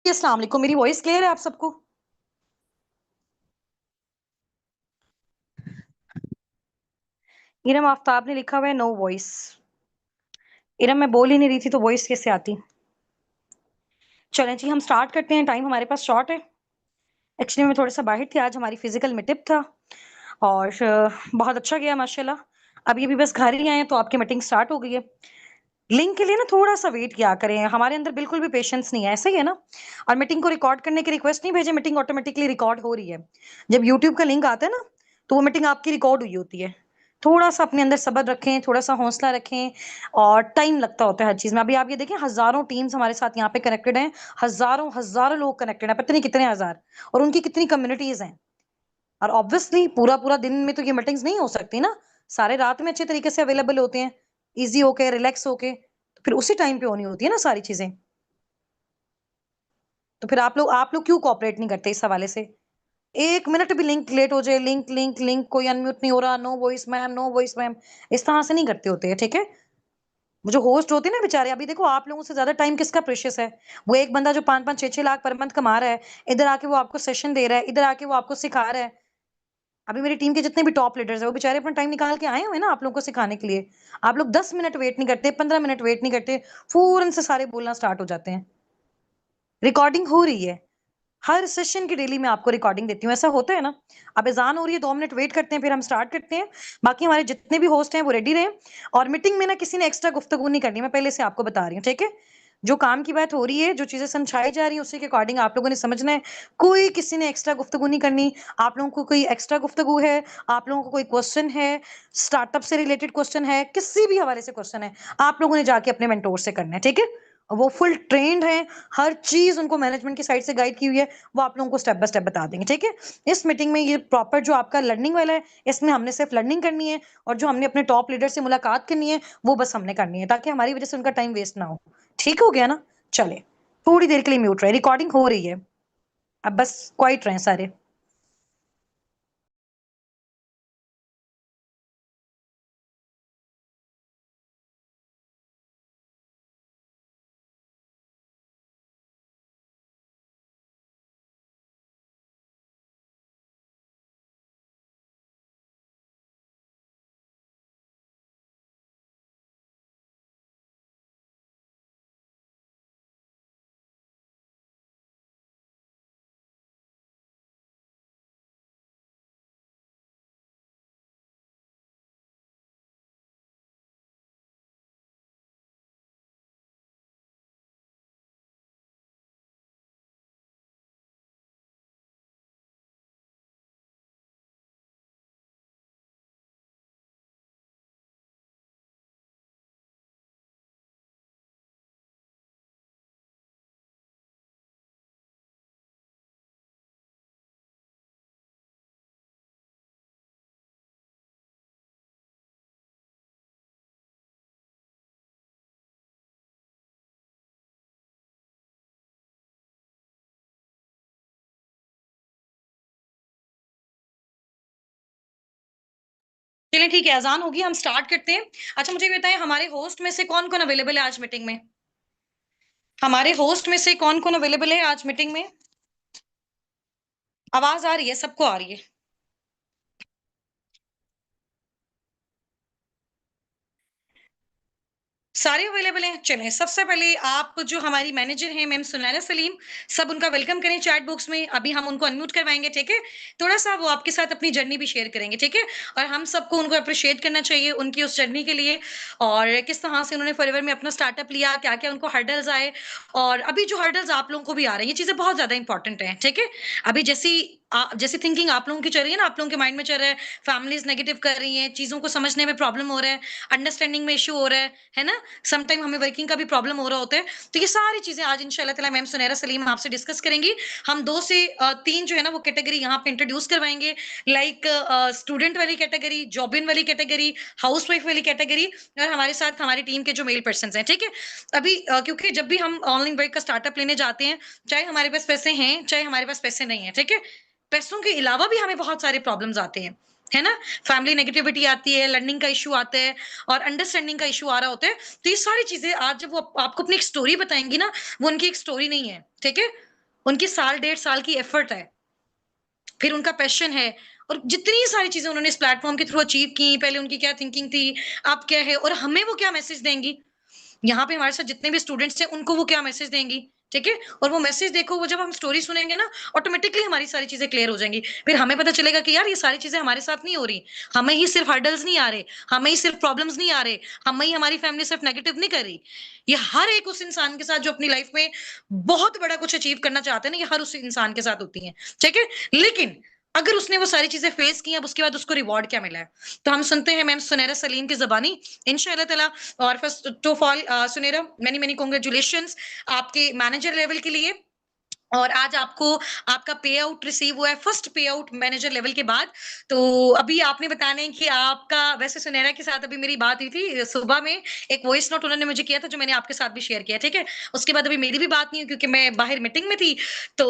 अस्सलाम वालेकुम। मेरी वॉइस क्लियर है आप सबको? इरम आफ्ताब ने लिखा हुआ है नो वॉइस। इरम, मैं बोल ही नहीं रही थी तो वॉइस कैसे आती? चलें जी, हम स्टार्ट करते हैं। टाइम हमारे पास शॉर्ट है। एक्चुअली मैं थोड़ा सा बाहर थी, आज हमारी फिजिकल मीटअप था और बहुत अच्छा गया माशाल्लाह। अभी अभी बस घर ही आए हैं तो आपकी मीटिंग स्टार्ट हो गई है। लिंक के लिए ना थोड़ा सा वेट किया करें, हमारे अंदर बिल्कुल भी पेशेंस नहीं है, ऐसा ही है ना। और मीटिंग को रिकॉर्ड करने की रिक्वेस्ट नहीं भेजे, मीटिंग ऑटोमेटिकली रिकॉर्ड हो रही है। जब यूट्यूब का लिंक आता है ना तो वो मीटिंग आपकी रिकॉर्ड हुई होती है। थोड़ा सा अपने अंदर सब्र रखें, थोड़ा सा हौसला रखें। और टाइम लगता होता है हर चीज में। अभी आप ये देखें, हजारों टीम्स हमारे साथ यहाँ पे कनेक्टेड हैं। हजारों हजारों लोग कनेक्टेड हैं, पता नहीं कितने हजार। और उनकी कितनी कम्युनिटीज हैं। और ऑब्वियसली पूरा पूरा दिन में तो ये मीटिंग्स नहीं हो सकती ना। सारे रात में अच्छे तरीके से अवेलेबल होते हैं, इजी होके रिलैक्स होके। तो फिर उसी टाइम पे होनी होती है ना सारी चीजें। तो फिर आप लोग क्यों कोऑपरेट नहीं करते इस हवाले से? एक मिनट भी लिंक लेट हो जाए, लिंक लिंक लिंक, कोई अनम्यूट नहीं हो रहा, no voice ma'am, no voice ma'am, इस तरह से नहीं करते होते हैं, ठीक है। वो जो होस्ट होते हैं ना बेचारे, अभी देखो आप लोगों से ज्यादा टाइम किसका प्रेशियस है? वो एक बंदा जो 5-5 6-6 लाख पर मंथ कमा रहा है, इधर आके वो आपको सेशन दे रहा है, इधर आके वो आपको सिखा रहा है। अभी मेरी टीम के जितने भी टॉप लीडर्स हैं वो बेचारे अपना टाइम निकाल के आए हुए हैं ना आप लोगों को सिखाने के लिए। आप लोग 10 मिनट वेट नहीं करते, 15 मिनट वेट नहीं करते, फौरन से सारे बोलना स्टार्ट हो जाते हैं। रिकॉर्डिंग हो रही है। हर सेशन की डेली मैं आपको रिकॉर्डिंग देती हूँ, ऐसा होता है ना। अब अजान हो रही है, 2 मिनट वेट करते हैं, फिर हम स्टार्ट करते हैं। बाकी हमारे जितने भी होस्ट हैं वो रेडी रहे। और मीटिंग में ना किसी ने एक्स्ट्रा गुफ्तगू नहीं करनी, मैं पहले से आपको बता रही हूँ, ठीक है। जो काम की बात हो रही है, जो चीजें समझाई जा रही है, उसी के अकॉर्डिंग आप लोगों ने समझना है। कोई किसी ने एक्स्ट्रा गुफ्तगू नहीं करनी। आप लोगों को कोई एक्स्ट्रा गुफ्तगू है, आप लोगों को कोई क्वेश्चन है, स्टार्टअप से रिलेटेड क्वेश्चन है, किसी भी हवाले से क्वेश्चन है, आप लोगों ने जाके अपने मेंटोर से करना है, ठीक है। वो फुल ट्रेंड है, हर चीज उनको मैनेजमेंट की साइड से गाइड की हुई है। वो आप लोगों को स्टेप बाय स्टेप बता देंगे, ठीक है। इस मीटिंग में ये प्रॉपर जो आपका लर्निंग वाला है, इसमें हमने सिर्फ लर्निंग करनी है। और जो हमने अपने टॉप लीडर से मुलाकात करनी है वो बस हमने करनी है, ताकि हमारी वजह से उनका टाइम वेस्ट ना हो। ठीक हो गया ना? चले, थोड़ी देर के लिए म्यूट रहे, रिकॉर्डिंग हो रही है। अब बस क्वाइट रहे सारे। चलिए ठीक है, अजान होगी, हम स्टार्ट करते हैं। अच्छा मुझे ये बताएं, हमारे होस्ट में से कौन कौन अवेलेबल है आज मीटिंग में? हमारे होस्ट में से कौन कौन अवेलेबल है आज मीटिंग में? आवाज आ रही है? सबको आ रही है? सारे अवेलेबल हैं। चलें, सबसे पहले आप जो हमारी मैनेजर हैं मैम सुनैना सलीम, सब उनका वेलकम करें चैट बॉक्स में। अभी हम उनको अनम्यूट करवाएंगे, ठीक है। थोड़ा सा वो आपके साथ अपनी जर्नी भी शेयर करेंगे, ठीक है। और हम सबको उनको अप्रिशिएट करना चाहिए उनकी उस जर्नी के लिए। और किस तरह से उन्होंने फॉरएवर में अपना स्टार्टअप लिया, क्या क्या उनको हर्डल्स आए। और अभी जो हर्डल्स आप लोगों को भी आ रहे हैं, ये चीजें बहुत ज्यादा इंपॉर्टेंट है, ठीक है। अभी जैसी थिंकिंग आप लोगों की चल रही है ना, आप लोगों के माइंड में चल रहा है, फैमिलीज नेगेटिव कर रही हैं, चीजों को समझने में प्रॉब्लम हो रहा है, अंडरस्टैंडिंग में इशू हो रहा है ना। सम टाइम हमें वर्किंग का भी प्रॉब्लम हो रहा होता है। तो ये सारी चीजें आज इंशाल्लाह ताला मैम सुनैरा सलीम आपसे डिस्कस करेंगी। हम 2 से 3 जो है ना वो कैटेगरी यहाँ पे इंट्रोड्यूस करवाएंगे। लाइक स्टूडेंट वाली कैटेगरी, जॉब इन वाली कैटेगरी, हाउसवाइफ वाली कैटेगरी, और हमारे साथ हमारी टीम के जो मेल पर्सन हैं, ठीक है। अभी क्योंकि जब भी हम ऑनलाइन वर्क का स्टार्टअप लेने जाते हैं, चाहे हमारे पास पैसे हैं चाहे हमारे पास पैसे नहीं है, ठीक है, पैसों के अलावा भी हमें बहुत सारे प्रॉब्लम्स आते हैं, है ना। फैमिली नेगेटिविटी आती है, लर्निंग का इशू आता है, और अंडरस्टैंडिंग का इशू आ रहा होता है। तो ये सारी चीजें आज जब वो आपको अपनी एक स्टोरी बताएंगी ना, वो उनकी एक स्टोरी नहीं है, ठीक है। उनकी साल 1.5 साल की एफर्ट है, फिर उनका पैशन है और जितनी सारी चीज़ें उन्होंने इस प्लेटफ़ॉर्म के थ्रू अचीव की, पहले उनकी क्या थिंकिंग थी, अब क्या है और हमें वो क्या मैसेज देंगी? यहाँ पे हमारे साथ जितने भी स्टूडेंट्स हैं, उनको वो क्या मैसेज देंगी, ठीक है? और वो मैसेज देखो, वो जब हम स्टोरी सुनेंगे ना, ऑटोमैटिकली हमारी सारी चीज़ें क्लियर हो जाएँगी। फिर हमें पता चलेगा कि यार ये सारी चीज़ें हमारे साथ नहीं हो रही। हमें ही सिर्फ हर्डल्स नहीं आ रहे, हमें ही सिर्फ प्रॉब्लम्स नहीं आ रहे, हमें ही हमारी फैमिली सिर्फ नेगेटिव नहीं कर रही। ये हर एक उस इंसान के साथ जो अपनी लाइफ में बहुत बड़ा कुछ अचीव करना चाहते हैं ना, ये हर उस इंसान के साथ होती हैं, ठीक है? लेकिन अगर उसने वो सारी चीज़ें फेस की, अब उसके बाद उसको रिवॉर्ड क्या मिला है? तो हम सुनते हैं मैम सुनैरा सलीम की ज़बानी इंशाअल्लाह ताला। और first of all Sunaira, many many congratulations आपके मैनेजर लेवल के लिए। और आज आपको आपका पे आउट रिसीव हुआ है, फर्स्ट पे आउट मैनेजर लेवल के बाद। तो अभी आपने बताना है कि आपका, वैसे सुनैरा के साथ अभी मेरी बात हुई थी सुबह में, एक वॉइस नोट उन्होंने मुझे किया था जो मैंने आपके साथ भी शेयर किया, ठीक है? उसके बाद अभी मेरी भी बात नहीं हुई क्योंकि मैं बाहर मीटिंग में थी। तो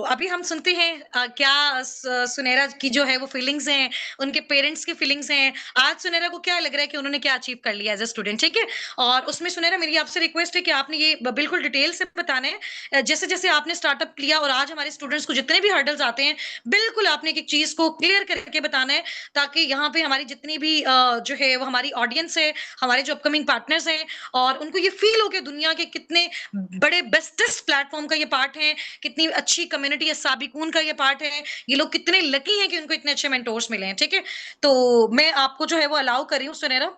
अभी हम सुनते हैं क्या सुनैरा की जो है वो फीलिंग्स हैं, उनके पेरेंट्स की फीलिंग्स हैं। आज सुनैरा को क्या लग रहा है कि उन्होंने क्या अचीव कर लिया एज़ अ स्टूडेंट, ठीक है? और उसमें सुनैरा मेरी आपसे रिक्वेस्ट है कि आपने ये बिल्कुल डिटेल से बताना है। जैसे-जैसे आपने स्टार्टअप किया और आज हमारे स्टूडेंट्स को जितने भी हर्डल्स आते हैं, बिल्कुल आपने एक-एक चीज़ को क्लियर करके बताना है, ताकि यहाँ पे हमारी जितनी भी जो है वो हमारी ऑडियंस है, हमारे जो अपकमिंग पार्टनर्स हैं और उनको ये फ़ील हो कि दुनिया के कितने बड़े बेस्टेस्ट प्लेटफ़ॉर्म का ये पार्ट है, कितनी अच्छी कम्युनिटी है, साबिकून का ये पार्ट है, ये लोग कितने लकी हैं कि उनको इतने अच्छे मेंटोर्स मिले हैं, ठीक है? तो मैं आपको जो है वो अलाउ कर रही हूँ सुनैरा।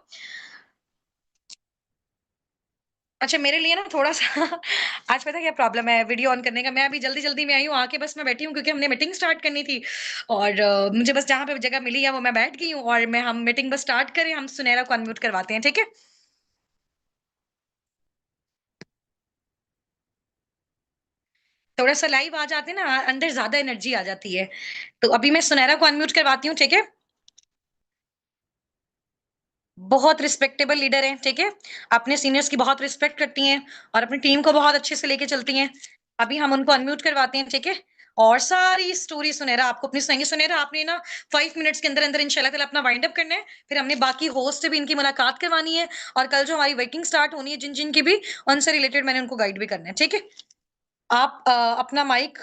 अच्छा, मेरे लिए ना थोड़ा-सा आज पता है क्या प्रॉब्लम है वीडियो ऑन करने का, मैं अभी जल्दी-जल्दी में आई हूँ, आके बस मैं बैठी हूँ क्योंकि हमने मीटिंग स्टार्ट करनी थी और मुझे बस जहाँ पे जगह मिली है वो मैं बैठ गई हूँ और मैं हम मीटिंग बस स्टार्ट करें, हम सुनैरा को अनम्यूट करवाते हैं, ठीक है? थोड़ा-सा लाइव आ जाते हैं ना, अंदर ज़्यादा एनर्जी आ जाती है। तो अभी मैं सुनैरा को अनम्यूट करवाती हूँ, ठीक है? बहुत रिस्पेक्टेबल लीडर हैं, ठीक है? अपने सीनियर्स की बहुत रिस्पेक्ट करती हैं और अपनी टीम को बहुत अच्छे से लेके चलती हैं। अभी हम उनको अनम्यूट करवाते हैं, ठीक है? और सारी स्टोरी सुनैरा आपको अपनी सुनाएँगी। सुनैरा आपने ना 5 मिनट्स के अंदर-अंदर इंशाल्लाह ताला अपना वाइंड अप करना है। फिर हमने बाकी होस्ट से भी इनकी मुलाकात करवानी है और कल जो हमारी वर्किंग स्टार्ट होनी है जिन-जिन की भी, उनसे रिलेटेड मैंने उनको गाइड भी करना है, ठीक है? आप अपना माइक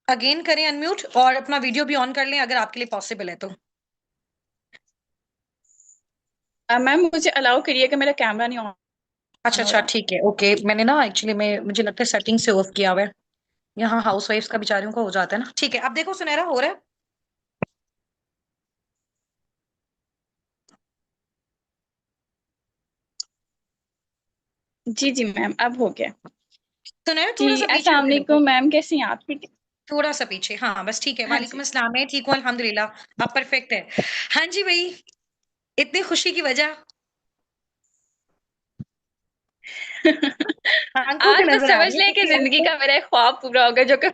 अगेन करें अनम्यूट और अपना वीडियो भी ऑन कर लें अगर आपके लिए पॉसिबल है तो। मैम मुझे अलाउ करिएगा, मेरा कैमरा नहीं ऑन अच्छा, हो अच्छा रहा। ठीक है, ओके। मैंने ना एक्चुअली में मुझे लगता है सेटिंग से ऑफ किया हुआ है। यहाँ हाउसवाइफ्स का बेचारियों का हो जाता है ना। ठीक है, अब देखो सुनहरा हो रहा है? जी जी मैम, अब हो गया। सुनहरा जी थोड़ा-सा पीछे अस्सलाम होके देखो। वालेकुम मैम, कैसी हैं आप? ठीक है। थोड़ा-सा पीछे, हाँ, बस ठीक है। हाँ वालेकुम जी। अस्सलाम, मैं ठीक हूँ अल्हम्दुलिल्लाह, अब परफेक्ट है। हाँ जी भई, इतनी खुशी की वजह? आँखों पे आज बस नज़र आ समझ रही है लें कि क्योंकि आज जिंदगी तो का मेरा एक ख्वाब पूरा हो गया, जो कि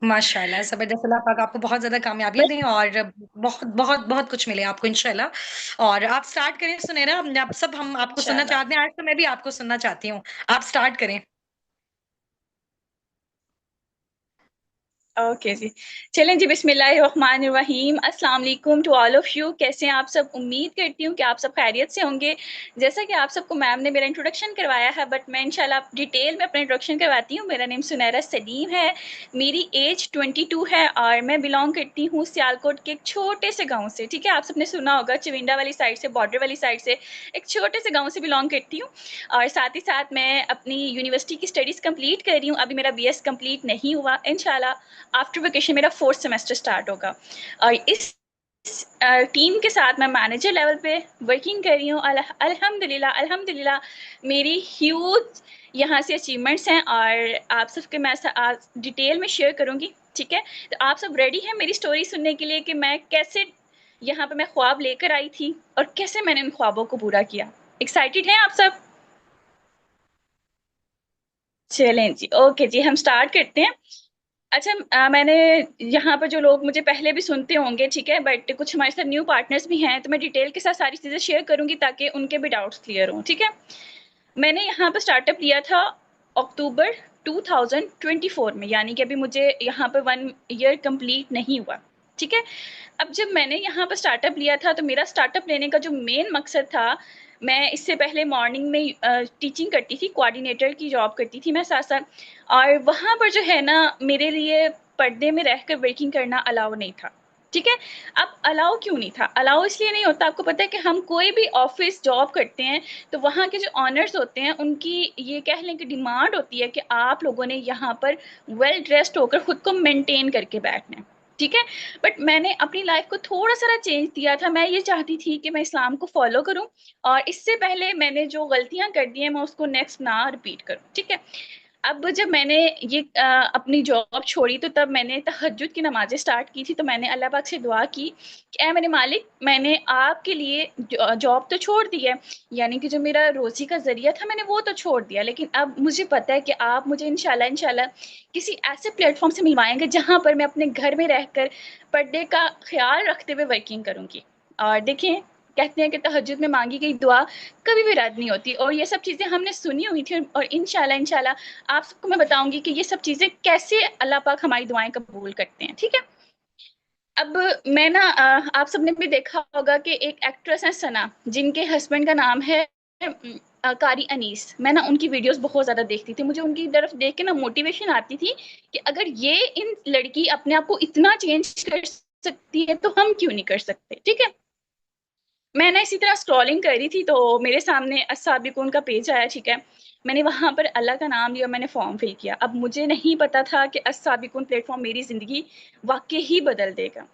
माशाल्लाह, ज़बरदस्त। अल्लाह पाक आपको बहुत ज़्यादा कामयाबियाँ बस। दें और बहुत बहुत बहुत कुछ मिले आपको इंशाल्लाह। और आप स्टार्ट करें सुनहरा, आप सब हम आपको सुनना इंशाल्लाह। चाहते हैं, आज तो मैं भी आपको सुनना चाहती हूँ। आप स्टार्ट करें। ओके जी। चलें जी, बिस्मिल्लाहिर्रहमानिर्रहीम। अस्सलाम वालेकुम टू ऑल ऑफ यू। कैसे हैं आप सब? उम्मीद करती हूँ कि आप सब खैरियत से होंगे। जैसा कि आप सबको मैम ने मेरा इंट्रोडक्शन करवाया है, बट मैं इंशाल्लाह डिटेल में अपना इंट्रोडक्शन करवाती हूँ। मेरा नेम सुनैरा सलीम है, मेरी एज 22 है और मैं बिलोंग करती हूँ सियालकोट के एक छोटे से गाँव से। ठीक है, आप सबने सुना होगा चविंडा वाली साइड से, बॉर्डर वाली साइड से, एक छोटे से गाँव से बिलोंग करती हूँ। और साथ ही साथ मैं अपनी यूनिवर्सिटी की स्टडीज़ कंप्लीट कर रही हूँ। अभी मेरा बीएस कंप्लीट नहीं हुआ, इंशाल्लाह आफ्टर वेकेशन मेरा 4th सेमेस्टर स्टार्ट होगा। और इस टीम के साथ मैं मैनेजर लेवल पे वर्किंग कर रही हूँ। अल्हम्दुलिल्लाह अल्हम्दुलिल्लाह मेरी ह्यूज यहाँ से अचीवमेंट्स हैं और आप सबके मैं आज डिटेल में शेयर करूँगी। ठीक है, तो आप सब रेडी हैं मेरी स्टोरी सुनने के लिए कि मैं कैसे यहाँ पे मैं ख्वाब लेकर आई थी और कैसे मैंने उन ख्वाबों को पूरा किया? एक्साइटेड हैं आप सब? चलें जी, ओके जी, हम स्टार्ट करते हैं। अच्छा, मैंने यहाँ पर जो लोग मुझे पहले भी सुनते होंगे, ठीक है, बट कुछ हमारे साथ न्यू पार्टनर्स भी हैं, तो मैं डिटेल के साथ सारी चीज़ें शेयर करूँगी ताकि उनके भी डाउट्स क्लियर हों, ठीक है। मैंने यहाँ पर स्टार्टअप लिया था अक्टूबर 2024 में, यानी कि अभी मुझे यहाँ पर 1 ईयर कंप्लीट नहीं हुआ, ठीक है। अब जब मैंने यहाँ पर स्टार्टअप लिया था, तो मेरा स्टार्टअप लेने का जो मेन मकसद था, मैं इससे पहले मॉर्निंग में टीचिंग करती थी, कोऑर्डिनेटर की जॉब करती थी मैं साथ-साथ, और वहाँ पर जो है ना मेरे लिए पर्दे में रहकर वर्किंग करना अलाउ नहीं था, ठीक है? अब अलाउ क्यों नहीं था? अलाउ इसलिए नहीं होता, आपको पता है कि हम कोई भी ऑफ़िस जॉब करते हैं, तो वहाँ के जो ओनर्स होते हैं, उनकी ये कह लें कि डिमांड होती है कि आप लोगों ने यहाँ पर वेल ड्रेस्ड होकर खुद को मेंटेन करके बैठना है, ठीक है? बट मैंने अपनी लाइफ़ को थोड़ा-सा चेंज दिया था, मैं ये चाहती थी कि मैं इस्लाम को फ़ॉलो करूँ और इससे पहले मैंने जो गलतियाँ कर दी हैं, मैं उसको नेक्स्ट ना रिपीट करूँ, ठीक है? अब जब मैंने ये अपनी जॉब छोड़ी, तो तब मैंने तहज्जुद की नमाज़ें स्टार्ट की थी, तो मैंने अल्लाह पाक से दुआ की कि ऐ मेरे मालिक, मैंने आपके लिए जॉब तो छोड़ दी है, यानी कि जो मेरा रोज़ी का ज़रिया था मैंने वो तो छोड़ दिया, लेकिन अब मुझे पता है कि आप मुझे इंशाल्लाह किसी ऐसे प्लेटफ़ॉर्म से मिलवाएँगे जहाँ पर मैं अपने घर में रहकर पर्दे का ख़्याल रखते हुए वर्किंग करूँगी। और देखिए, कहते हैं कि तहज्जुद में माँगी गई दुआ कभी भी रद्द नहीं होती, और ये सब चीज़ें हमने सुनी हुई थी, और इंशाल्लाह आप सबको मैं बताऊँगी कि ये सब चीज़ें कैसे अल्लाह पाक हमारी दुआएँ कबूल करते हैं, ठीक है? अब मैं ना आप सबने भी देखा होगा कि एक एक्ट्रेस हैं सना, जिनके हस्बैंड का नाम है कारी अनीस। मैं ना उनकी वीडियोज़ बहुत ज़्यादा देखती थी। मुझे उनकी तरफ देख के ना मोटिवेशन आती थी कि अगर ये इन लड़की अपने आप को इतना चेंज कर सकती है, तो हम क्यों नहीं कर सकते, ठीक है? मैं ना इसी तरह स्क्रॉलिंग कर रही थी, तो मेरे सामने अस्साबिकून का पेज आया, ठीक है? मैंने वहाँ पर अल्लाह का नाम लिया, मैंने फॉर्म फिल किया। अब मुझे नहीं पता था कि अस्साबिकून प्लेटफ़ॉर्म मेरी ज़िंदगी वाक़ई ही बदल देगा।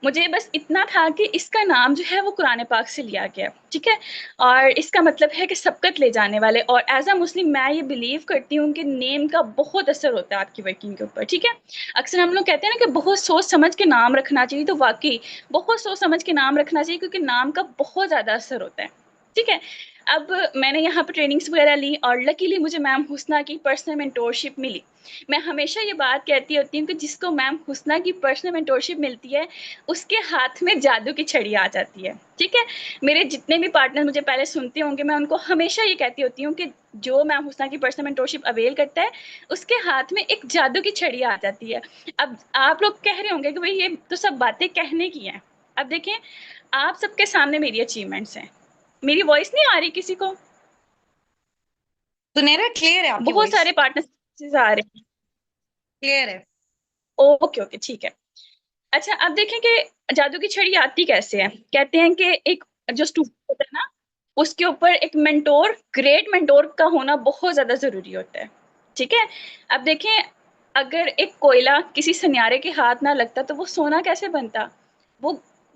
मुझे बस इतना था कि इसका नाम जो है वो कुरान पाक से लिया गया, ठीक है? और इसका मतलब है कि सबकत ले जाने वाले, और एज़ अ मुस्लिम मैं ये बिलीव करती हूँ कि नेम का बहुत असर होता है आपकी वर्किंग के ऊपर, ठीक है? अक्सर हम लोग कहते हैं ना कि बहुत सोच समझ के नाम रखना चाहिए, तो वाक़ई बहुत सोच समझ के नाम रखना चाहिए, क्योंकि नाम का बहुत ज़्यादा असर होता है, ठीक है? अब मैंने यहाँ पे ट्रेनिंग्स वगैरह ली, और लकीली मुझे मैम हुस्ना की पर्सनल मेंटोरशिप मिली। मैं हमेशा ये बात कहती होती हूँ कि जिसको मैम हुस्ना की पर्सनल मेंटोरशिप मिलती है, उसके हाथ में जादू की छड़ी आ जाती है, ठीक है? मेरे जितने भी पार्टनर मुझे पहले सुनते होंगे, मैं उनको हमेशा ये कहती होती हूँ कि जो मैम हुस्ना की पर्सनल मेंटोरशिप अवेल करता है, उसके हाथ में एक जादू की छड़ी आ जाती है। अब आप लोग कह रहे होंगे कि भई ये तो सब बातें कहने की हैं। अब देखें, आप सबके सामने मेरी अचीवमेंट्स हैं। मेरी वॉइस नहीं आ रही किसी को? सुनहरा क्लियर है आपकी बहुत वॉइस। सारे पार्टनर्स आ रहे हैं। क्लियर है। ओके, ओके, ठीक है। अच्छा, अब देखें कि जादू की छड़ी आती कैसे है? कहते हैं कि एक जो स्टूडेंट होता है ना, उसके ऊपर एक मेंटर, ग्रेट मेंटर का होना बहुत ज़्यादा ज़रूरी होता है, ठीक है? अब देखें, अगर एक कोयला किसी सुनहरे के हाथ ना लगता, तो वो सोना कैसे बनता? वो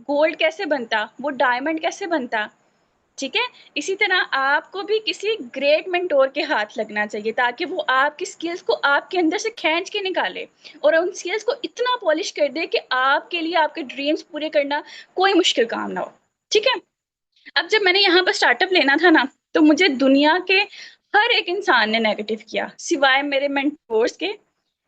गोल्ड कैसे बनता? वो डायमंड कैसे बनता? ठीक है? इसी तरह आपको भी किसी ग्रेट मेंटर के हाथ लगना चाहिए, ताकि वो आपकी स्किल्स को आपके अंदर से खींच के निकाले और उन स्किल्स को इतना पॉलिश कर दे कि आपके लिए आपके ड्रीम्स पूरे करना कोई मुश्किल काम ना हो। ठीक है? अब जब मैंने यहाँ पर स्टार्टअप लेना था ना, तो मुझे दुनिया के हर एक इंसान ने नेगेटिव किया, सिवाय मेरे मेंटोर्स के,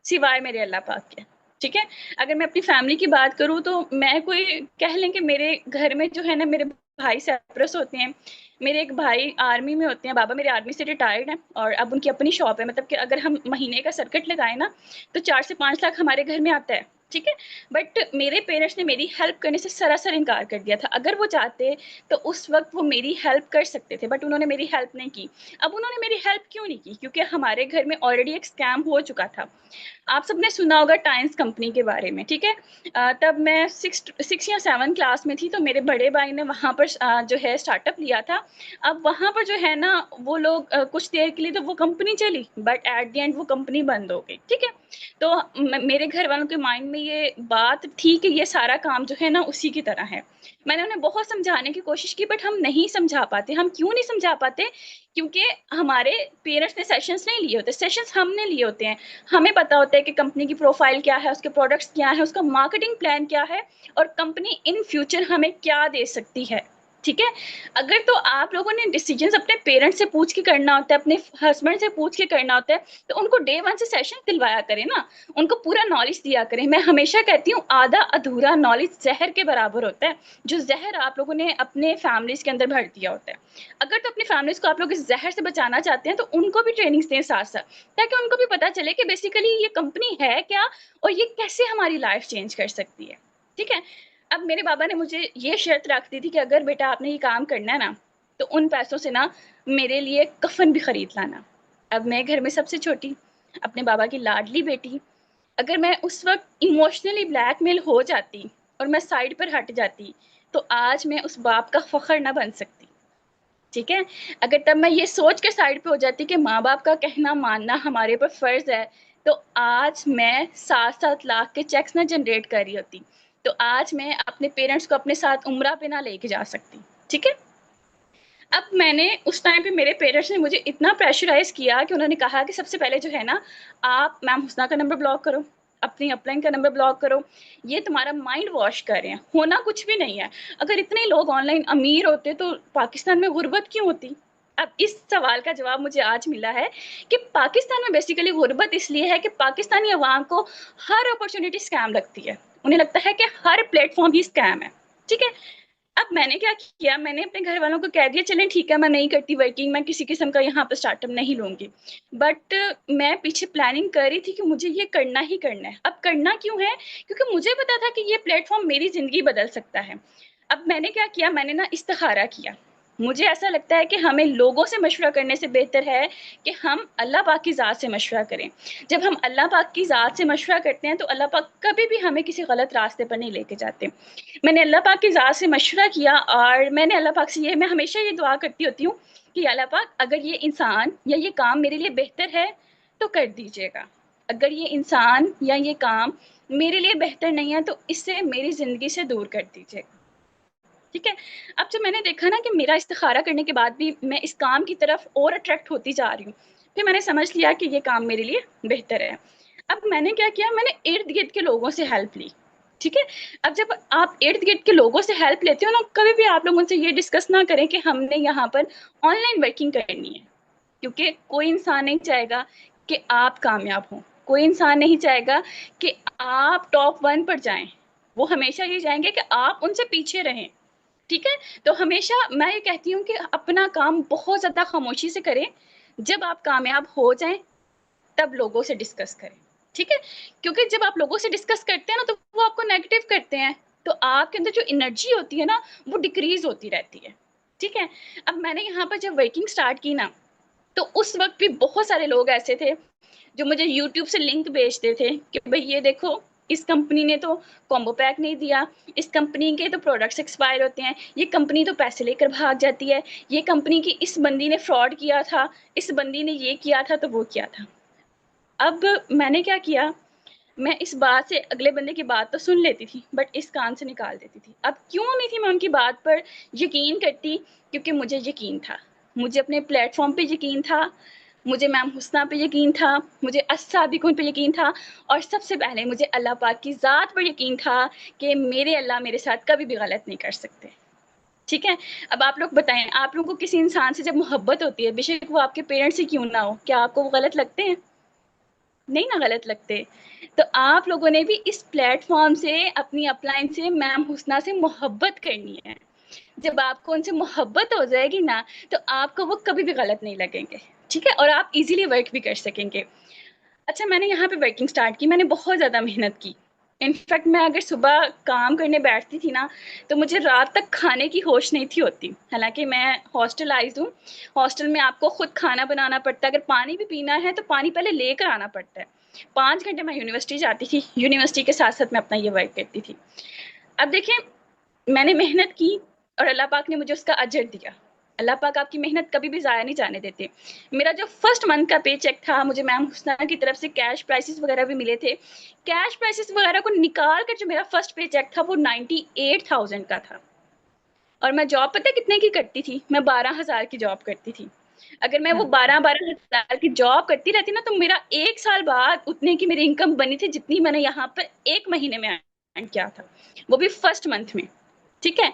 सिवाय मेरे अल्लाह पाक के। ठीक है? अगर मैं अपनी फैमिली की बात करूँ, तो मैं कोई कह लें कि मेरे घर में जो है ना, मेरे भाई सेपरस होते हैं, मेरे एक भाई आर्मी में होते हैं, बाबा मेरे आर्मी से रिटायर्ड हैं और अब उनकी अपनी शॉप है। मतलब कि अगर हम महीने का सर्किट लगाएँ ना, तो 4 से 5 लाख हमारे घर में आता है। ठीक है? बट मेरे पेरेंट्स ने मेरी हेल्प करने से सरासर इनकार कर दिया था। अगर वो चाहते, तो उस वक़्त वो मेरी हेल्प कर सकते थे, बट उन्होंने मेरी हेल्प नहीं की। अब उन्होंने मेरी हेल्प क्यों नहीं की? क्योंकि हमारे घर में ऑलरेडी एक स्कैम हो चुका था। आप सबने सुना होगा टाइम्स कंपनी के बारे में, ठीक है? तब मैं 6 या 7 क्लास में थी, तो मेरे बड़े भाई ने वहाँ पर जो है स्टार्टअप लिया था। अब वहाँ पर जो है ना, वो लोग कुछ देर के लिए तो वो कंपनी चली, बट एट द एंड वो कंपनी बंद हो गई, ठीक है? तो मेरे घर वालों के माइंड में ये बात थी कि ये सारा काम जो है ना, उसी की तरह है। मैंने उन्हें बहुत समझाने की कोशिश की, बट हम नहीं समझा पाते। हम क्यों नहीं समझा पाते? क्योंकि हमारे पेरेंट्स ने सेशंस नहीं लिए होते, सेशंस हमने लिए होते हैं। हमें पता होता है कि कंपनी की प्रोफाइल क्या है, उसके प्रोडक्ट्स क्या है, उसका मार्केटिंग प्लान क्या है और कंपनी इन फ्यूचर हमें क्या दे सकती है, ठीक है? अगर तो आप लोगों ने डिसीजंस अपने पेरेंट्स से पूछ के करना होता है, अपने हस्बैंड से पूछ के करना होता है, तो उनको डे 1 से सेशन दिलवाया करें ना, उनको पूरा नॉलेज दिया करें। मैं हमेशा कहती हूँ, आधा अधूरा नॉलेज ज़हर के बराबर होता है, जो ज़हर आप लोगों ने अपने फैमिलीज़ के अंदर भर दिया होता है। अगर तो अपनी फैमिलीज़ को आप लोग इस ज़हर से बचाना चाहते हैं, तो उनको भी ट्रेनिंग्स दें साथ-साथ, ताकि उनको भी पता चले कि बेसिकली ये कंपनी है क्या और ये कैसे हमारी लाइफ चेंज कर सकती है, ठीक है? अब मेरे बाबा ने मुझे ये शर्त रख दी थी कि अगर बेटा आपने ये काम करना है ना, तो उन पैसों से ना मेरे लिए कफन भी खरीद लाना। अब मैं घर में सबसे छोटी, अपने बाबा की लाडली बेटी, अगर मैं उस वक्त इमोशनली ब्लैकमेल हो जाती और मैं साइड पर हट जाती, तो आज मैं उस बाप का फखर ना बन सकती। ठीक है, अगर तब मैं ये सोच के साइड पे हो जाती कि माँ बाप का कहना मानना हमारे ऊपर फर्ज है, तो आज मैं 7-7 लाख के चेक्स ना जनरेट कर रही होती। तो आज मैं अपने पेरेंट्स को अपने साथ उम्रा पे ना लेके जा सकती। ठीक है, अब मैंने उस टाइम पे मेरे पेरेंट्स ने मुझे इतना प्रेशराइज किया कि उन्होंने कहा कि सबसे पहले जो है ना, आप मैम हुस्ना का नंबर ब्लॉक करो, अपनी अपलाइन का नंबर ब्लॉक करो, ये तुम्हारा माइंड वॉश कर रहे हैं, होना कुछ भी नहीं है। अगर इतने लोग ऑनलाइन अमीर होते तो पाकिस्तान में गुर्बत क्यों होती। अब इस सवाल का जवाब मुझे आज मिला है कि पाकिस्तान में बेसिकली गुर्बत इसलिए है कि पाकिस्तानी अवाम को हर अपॉर्चुनिटी स्कैम लगती है, उन्हें लगता है कि हर प्लेटफॉर्म ही स्कैम है। ठीक है, अब मैंने क्या किया, मैंने अपने घर वालों को कह दिया चलें ठीक है, मैं नहीं करती वर्किंग, मैं किसी किस्म का यहाँ पर स्टार्टअप नहीं लूंगी। बट मैं पीछे प्लानिंग कर रही थी कि मुझे ये करना ही करना है। अब करना क्यों है, क्योंकि मुझे पता था कि ये प्लेटफॉर्म मेरी ज़िंदगी बदल सकता है। अब मैंने क्या किया, मैंने ना इस्तिखारा किया। मुझे ऐसा लगता है कि हमें लोगों से मशवरा करने से बेहतर है कि हम अल्लाह पाक की ज़ात से मशवरा करें। जब हम अल्लाह पाक की ज़ात से मशवरा करते हैं तो अल्लाह पाक कभी भी हमें किसी गलत रास्ते पर नहीं लेके जाते। मैंने अल्लाह पाक की ज़ात से मशवरा किया और मैंने अल्लाह पाक से मैं हमेशा ये दुआ करती होती हूँ कि अल्लाह पाक अगर ये इंसान या ये काम मेरे लिए बेहतर है तो कर दीजिएगा, अगर ये इंसान या ये काम मेरे लिए बेहतर नहीं है तो इससे मेरी ज़िंदगी से दूर कर दीजिएगा। ठीक है, अब जब मैंने देखा ना कि मेरा इस्तिखारा करने के बाद भी मैं इस काम की तरफ और अट्रैक्ट होती जा रही हूँ, फिर मैंने समझ लिया कि ये काम मेरे लिए बेहतर है। अब मैंने क्या किया, मैंने इर्द गिर्द के लोगों से हेल्प ली। ठीक है, अब जब आप इर्द गिर्द के लोगों से हेल्प लेते हो ना, कभी भी आप लोग उनसे ये डिस्कस ना करें कि हमने यहाँ पर ऑनलाइन वर्किंग करनी है, क्योंकि कोई इंसान नहीं चाहेगा कि आप कामयाब हों, कोई इंसान नहीं चाहेगा कि आप टॉप 1 पर जाएं। वो हमेशा ये चाहेंगे कि आप उनसे पीछे रहें। ठीक है, तो हमेशा मैं ये कहती हूँ कि अपना काम बहुत ज़्यादा खामोशी से करें, जब आप कामयाब हो जाएं तब लोगों से डिस्कस करें। ठीक है, क्योंकि जब आप लोगों से डिस्कस करते हैं ना तो वो आपको नेगेटिव करते हैं, तो आपके अंदर जो एनर्जी होती है ना वो डिक्रीज होती रहती है। ठीक है, अब मैंने यहाँ पर जब वर्किंग स्टार्ट की ना, तो उस वक्त भी बहुत सारे लोग ऐसे थे जो मुझे यूट्यूब से लिंक भेजते थे कि भाई ये देखो, इस कंपनी ने तो कॉम्बो पैक नहीं दिया, इस कंपनी के तो प्रोडक्ट्स एक्सपायर होते हैं, ये कंपनी तो पैसे लेकर भाग जाती है, ये कंपनी की इस बंदी ने फ्रॉड किया था, इस बंदी ने ये किया था तो वो किया था। अब मैंने क्या किया, मैं इस बात से अगले बंदे की बात तो सुन लेती थी बट इस कान से निकाल देती थी। अब क्यों नहीं थी मैं उनकी बात पर यकीन करती, क्योंकि मुझे यकीन था, मुझे अपने प्लेटफॉर्म पे यकीन था, मुझे मैम हुस्ना पे यकीन था, मुझे अस्सादिकुन पे यकीन था, और सबसे पहले मुझे अल्लाह पाक की ज़ात पर यकीन था कि मेरे अल्लाह मेरे साथ कभी भी गलत नहीं कर सकते। ठीक है, अब आप लोग बताएं, आप लोगों को किसी इंसान से जब मोहब्बत होती है, बेशक वो आपके पेरेंट्स ही क्यों ना हो, क्या आपको वो गलत लगते हैं? नहीं ना गलत लगते। तो आप लोगों ने भी इस प्लेटफॉर्म से, अपनी अपलाइन से मैम हुस्ना से मोहब्बत करनी है। जब आपको उनसे मोहब्बत हो जाएगी ना, तो आपको वो कभी भी गलत नहीं लगेंगे। ठीक है, और आप इजीली वर्क भी कर सकेंगे। अच्छा, मैंने यहाँ पे वर्किंग स्टार्ट की, मैंने बहुत ज़्यादा मेहनत की। इनफैक्ट मैं अगर सुबह काम करने बैठती थी ना, तो मुझे रात तक खाने की होश नहीं थी होती। हालांकि मैं हॉस्टलाइज्ड हूँ, हॉस्टल में आपको खुद खाना बनाना पड़ता है, अगर पानी भी पीना है तो पानी पहले लेकर आना पड़ता है। 5 घंटे मैं यूनिवर्सिटी जाती थी, यूनिवर्सिटी के साथ साथ मैं अपना ये वर्क करती थी। अब देखें, मैंने मेहनत की और अल्लाह पाक ने मुझे उसका अजर दिया। अल्लाह पाक आपकी मेहनत कभी भी ज़ाया नहीं जाने देते। मेरा जो फर्स्ट मंथ का पे चेक था, मुझे मैम हुस्ना की तरफ से कैश प्राइसेस वगैरह भी मिले थे। कैश प्राइसेस वगैरह को निकाल कर जो मेरा फर्स्ट पे चेक था वो 98,000 का था। और मैं जॉब पता है कितने की करती थी, मैं 12,000 की जॉब करती थी। अगर मैं वो 12,000 की जॉब करती रहती ना, तो मेरा 1 साल बाद उतने की मेरी इनकम बनी थी जितनी मैंने यहाँ पर 1 महीने में अर्न किया था, वो भी फर्स्ट मंथ में। ठीक है,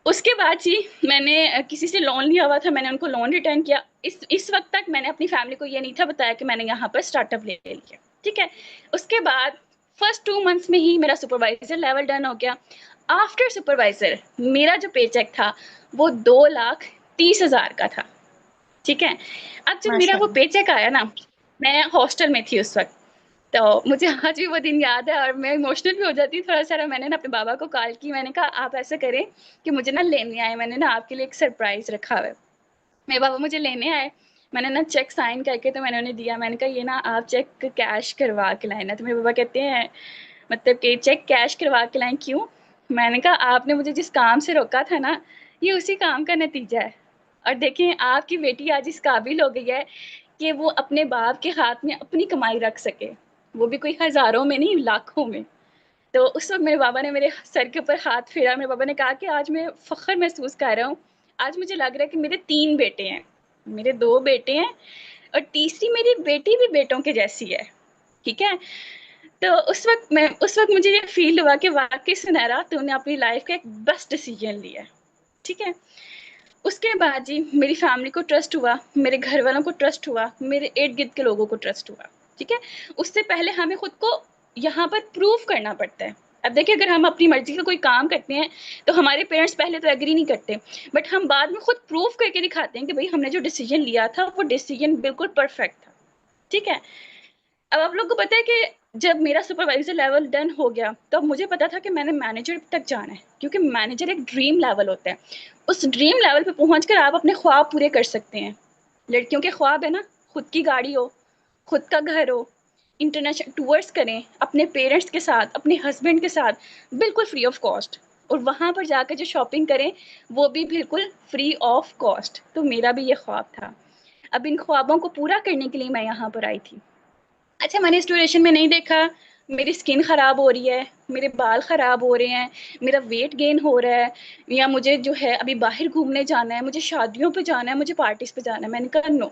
उसके बाद जी मैंने किसी से लोन लिया हुआ था, मैंने उनको लोन रिटर्न किया। इस वक्त तक मैंने अपनी फैमिली को ये नहीं था बताया कि मैंने यहाँ पर स्टार्टअप ले लिया। ठीक है, उसके बाद फर्स्ट 2 मंथ्स में ही मेरा सुपरवाइजर लेवल डन हो गया। आफ्टर सुपरवाइजर मेरा जो पे चेक था वो 2,30,000 का था। ठीक है, अब जब मेरा वो माशाल्लाह। पे चेक आया ना, मैं हॉस्टल में थी उस वक्त, तो मुझे आज भी वो दिन याद है और मैं इमोशनल भी हो जाती हूँ थोड़ा-सा। मैंने ना अपने बाबा को कॉल की, मैंने कहा आप ऐसा करें कि मुझे ना लेने आएँ, मैंने ना आपके लिए एक सरप्राइज़ रखा हुआ है। मेरे पापा मुझे लेने आए, मैंने ना चेक साइन करके तो मैंने उन्हें दिया। मैंने कहा ये ना आप चेक कैश करवा के लाएँ ना। तो मेरे पापा कहते हैं मतलब कि चेक कैश करवा के लाएँ क्यों? मैंने कहा आपने मुझे जिस काम से रोका था ना, ये उसी काम का नतीजा है। और देखें आपकी बेटी आज इस काबिल हो गई है कि वो अपने बाप के हाथ में अपनी कमाई रख सके, वो भी कोई हज़ारों में नहीं, लाखों में। तो उस वक़्त मेरे बाबा ने मेरे सर के ऊपर हाथ फेरा। मेरे बाबा ने कहा कि आज मैं फ़ख्र महसूस कर रहा हूँ। आज मुझे लग रहा है कि मेरे 3 बेटे हैं। मेरे 2 बेटे हैं और तीसरी मेरी बेटी भी बेटों के जैसी है, ठीक है? तो उस वक़्त मुझे ये फ़ील हुआ कि वाक़ई सुनैरा तूने अपनी लाइफ़ का एक बेस्ट डिसीज़न लिया है, ठीक है? उसके बाद जी मेरी फैमिली को ट्रस्ट हुआ, मेरे घर वालों को ट्रस्ट हुआ, मेरे इर्द-गिर्द के लोगों को ट्रस्ट हुआ, ठीक है? उससे पहले हमें खुद को यहाँ पर प्रूव करना पड़ता है। अब देखिए अगर हम अपनी मर्ज़ी का कोई काम करते हैं, तो हमारे पेरेंट्स पहले तो एग्री नहीं करते, बट हम बाद में खुद प्रूव करके दिखाते हैं कि भई हमने जो डिसीज़न लिया था, वो डिसीज़न बिल्कुल परफेक्ट था, ठीक है? अब आप लोग को पता है कि जब मेरा सुपरवाइज़र लेवल डन हो गया, तो अब मुझे पता था कि मैंने मैनेजर तक जाना है, क्योंकि मैनेजर एक ड्रीम लेवल होता है। उस ड्रीम लेवल पे पहुँच कर आप अपने ख्वाब पूरे कर सकते हैं। लड़कियों के ख्वाब है ना, खुद की गाड़ी हो, खुद का घर हो, इंटरनेशनल टूर्स करें, अपने पेरेंट्स के साथ, अपने हस्बैंड के साथ, बिल्कुल फ्री ऑफ कॉस्ट, और वहाँ पर जाकर जो शॉपिंग करें, वो भी बिल्कुल फ्री ऑफ कॉस्ट। तो मेरा भी ये ख्वाब था। अब इन ख्वाबों को पूरा करने के लिए मैं यहाँ पर आई थी। अच्छा मैंने इस ड्यूरेशन में नहीं देखा मेरी स्किन ख़राब हो रही है, मेरे बाल ख़राब हो रहे हैं, मेरा वेट गेन हो रहा है, या मुझे जो है अभी बाहर घूमने जाना है, मुझे शादियों पे जाना है, मुझे पार्टीज़ पे जाना है। मैंने कहा नो,